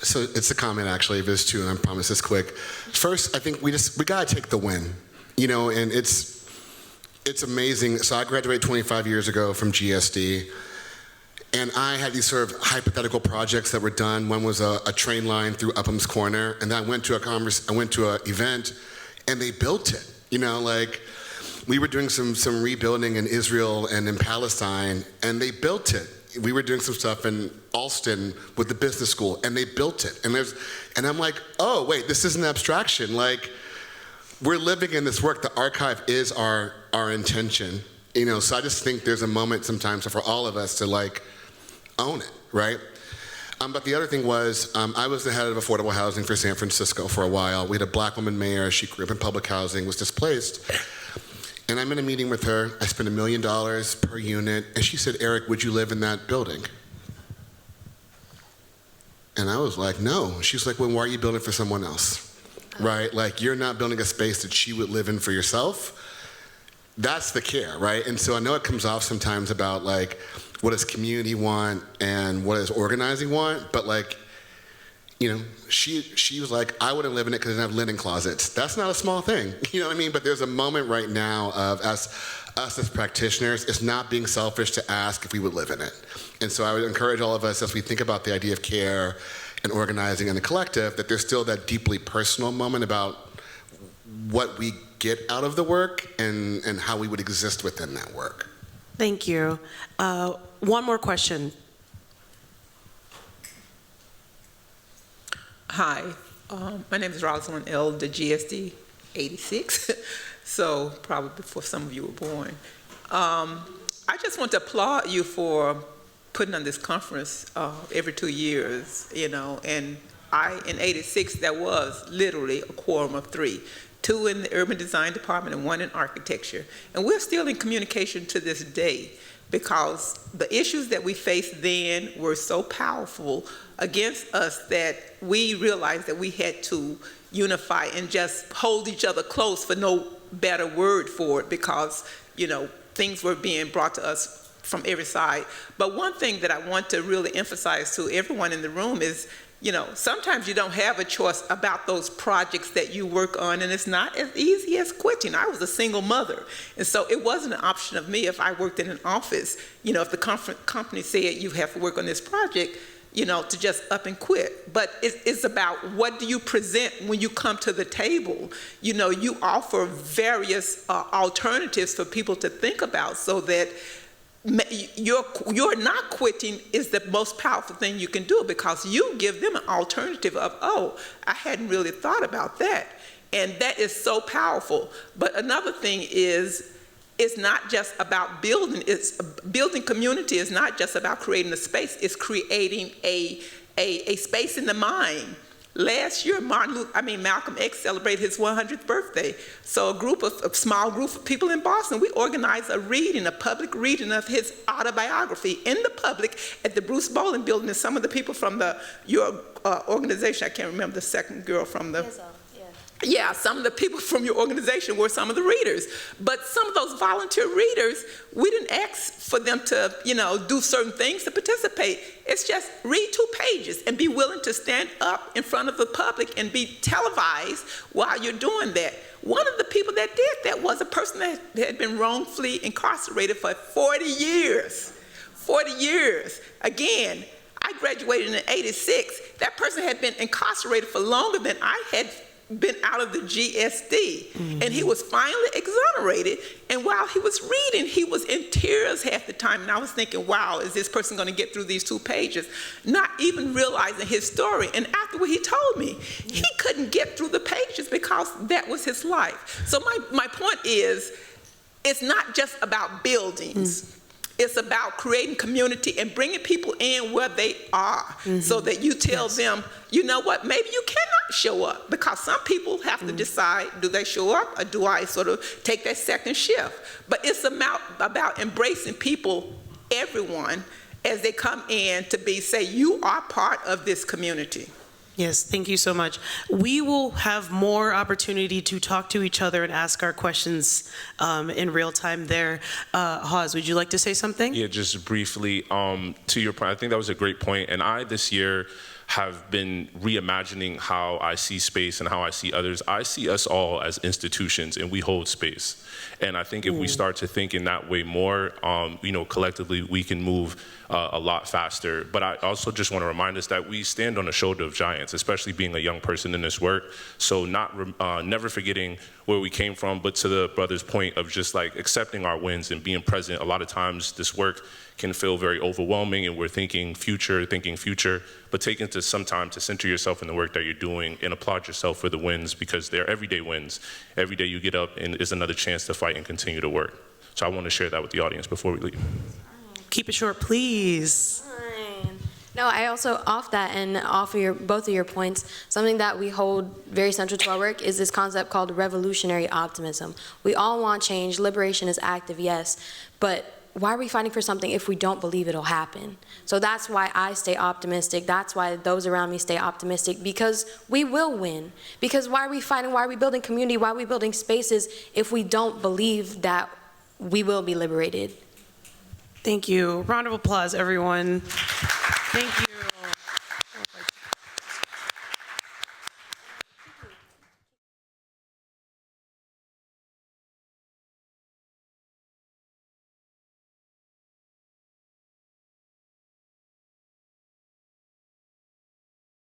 So it's a comment actually, there's two, and I promise it's quick. First, I think we gotta take the win, you know, and it's amazing. So I graduated 25 years ago from GSD, and I had these sort of hypothetical projects that were done. One was a train line through Upham's Corner, and then I went to an event, and they built it. You know, like we were doing some rebuilding in Israel and in Palestine, and they built it. We were doing some stuff in Alston with the business school, and they built it. And I'm like, oh wait, this isn't abstraction. Like, we're living in this work. The archive is our intention, you know. So I just think there's a moment sometimes for all of us to like own it, right? But the other thing was, I was the head of affordable housing for San Francisco for a while. We had a black woman mayor. She grew up in public housing, was displaced. And I'm in a meeting with her. I spent $1 million per unit. And she said, Eric, would you live in that building? And I was like, no. She's like, well, why are you building for someone else? Right? Like, you're not building a space that she would live in for yourself. That's the care, right? And so I know it comes off sometimes about like, what does community want and what does organizing want? But like, you know, she was like, I wouldn't live in it because I didn't have linen closets. That's not a small thing, you know what I mean? But there's a moment right now of us as practitioners, it's not being selfish to ask if we would live in it. And so I would encourage all of us as we think about the idea of care and organizing in the collective, that there's still that deeply personal moment about what we get out of the work and how we would exist within that work. Thank you. One more question. Hi, my name is Rosalind L. the GSD 86, so probably before some of you were born. I just want to applaud you for putting on this conference every 2 years, you know, and in 86, there was literally a quorum of 3. 2 in the urban design department and 1 in architecture. And we're still in communication to this day because the issues that we faced then were so powerful against us that we realized that we had to unify and just hold each other close, for no better word for it, because, you know, things were being brought to us from every side. But one thing that I want to really emphasize to everyone in the room is, you know, sometimes you don't have a choice about those projects that you work on, and it's not as easy as quitting. I was a single mother, and so it wasn't an option of me if I worked in an office, you know, if the company said you have to work on this project, you know, to just up and quit. But it's about what do you present when you come to the table. You know, you offer various alternatives for people to think about, so that you're not quitting is the most powerful thing you can do, because you give them an alternative of, oh, I hadn't really thought about that. And that is so powerful. But another thing is, it's not just about building. It's building community is not just about creating a space. It's creating a space in the mind. Last year, Malcolm X celebrated his 100th birthday. So a small group of people in Boston, we organized a public reading of his autobiography in the public at the Bruce Bowling Building. And some of the people from your organization, I can't remember the second girl from the... Yeah, some of the people from your organization were some of the readers. But some of those volunteer readers, we didn't ask for them to, you know, do certain things to participate. It's just read 2 pages and be willing to stand up in front of the public and be televised while you're doing that. One of the people that did that was a person that had been wrongfully incarcerated for 40 years. 40 years. Again, I graduated in 86. That person had been incarcerated for longer than I had been out of the GSD, and he was finally exonerated. And while he was reading, he was in tears half the time. And I was thinking, wow, is this person going to get through these 2 pages? Not even realizing his story. And afterward, he told me he couldn't get through the pages because that was his life. So my point is, it's not just about buildings. It's about creating community and bringing people in where they are, so that you tell them, you know what, maybe you cannot show up, because some people have to decide, do they show up or do I sort of take that second shift? But it's about embracing people, everyone, as they come in to say, you are part of this community. Yes, thank you so much. We will have more opportunity to talk to each other and ask our questions in real time there. Hawes, would you like to say something? Yeah, just briefly, to your point, I think that was a great point. And I, this year, have been reimagining how I see space and how I see others. I see us all as institutions, and we hold space. And I think if we start to think in that way more, collectively we can move a lot faster. But I also just want to remind us that we stand on the shoulder of giants, especially being a young person in this work. So never forgetting where we came from, but to the brother's point of just like accepting our wins and being present. A lot of times this work can feel very overwhelming and we're thinking future, but taking some time to center yourself in the work that you're doing and applaud yourself for the wins, because they're everyday wins. Every day you get up and is another chance to fight and continue to work. So I want to share that with the audience before we leave. Keep it short, please. No, I also, off that and off of both of your points, something that we hold very central to our work is this concept called revolutionary optimism. We all want change. Liberation is active, yes, but why are we fighting for something if we don't believe it'll happen? So that's why I stay optimistic. That's why those around me stay optimistic, because we will win. Because why are we fighting? Why are we building community? Why are we building spaces if we don't believe that we will be liberated? Thank you. Round of applause, everyone. Thank you.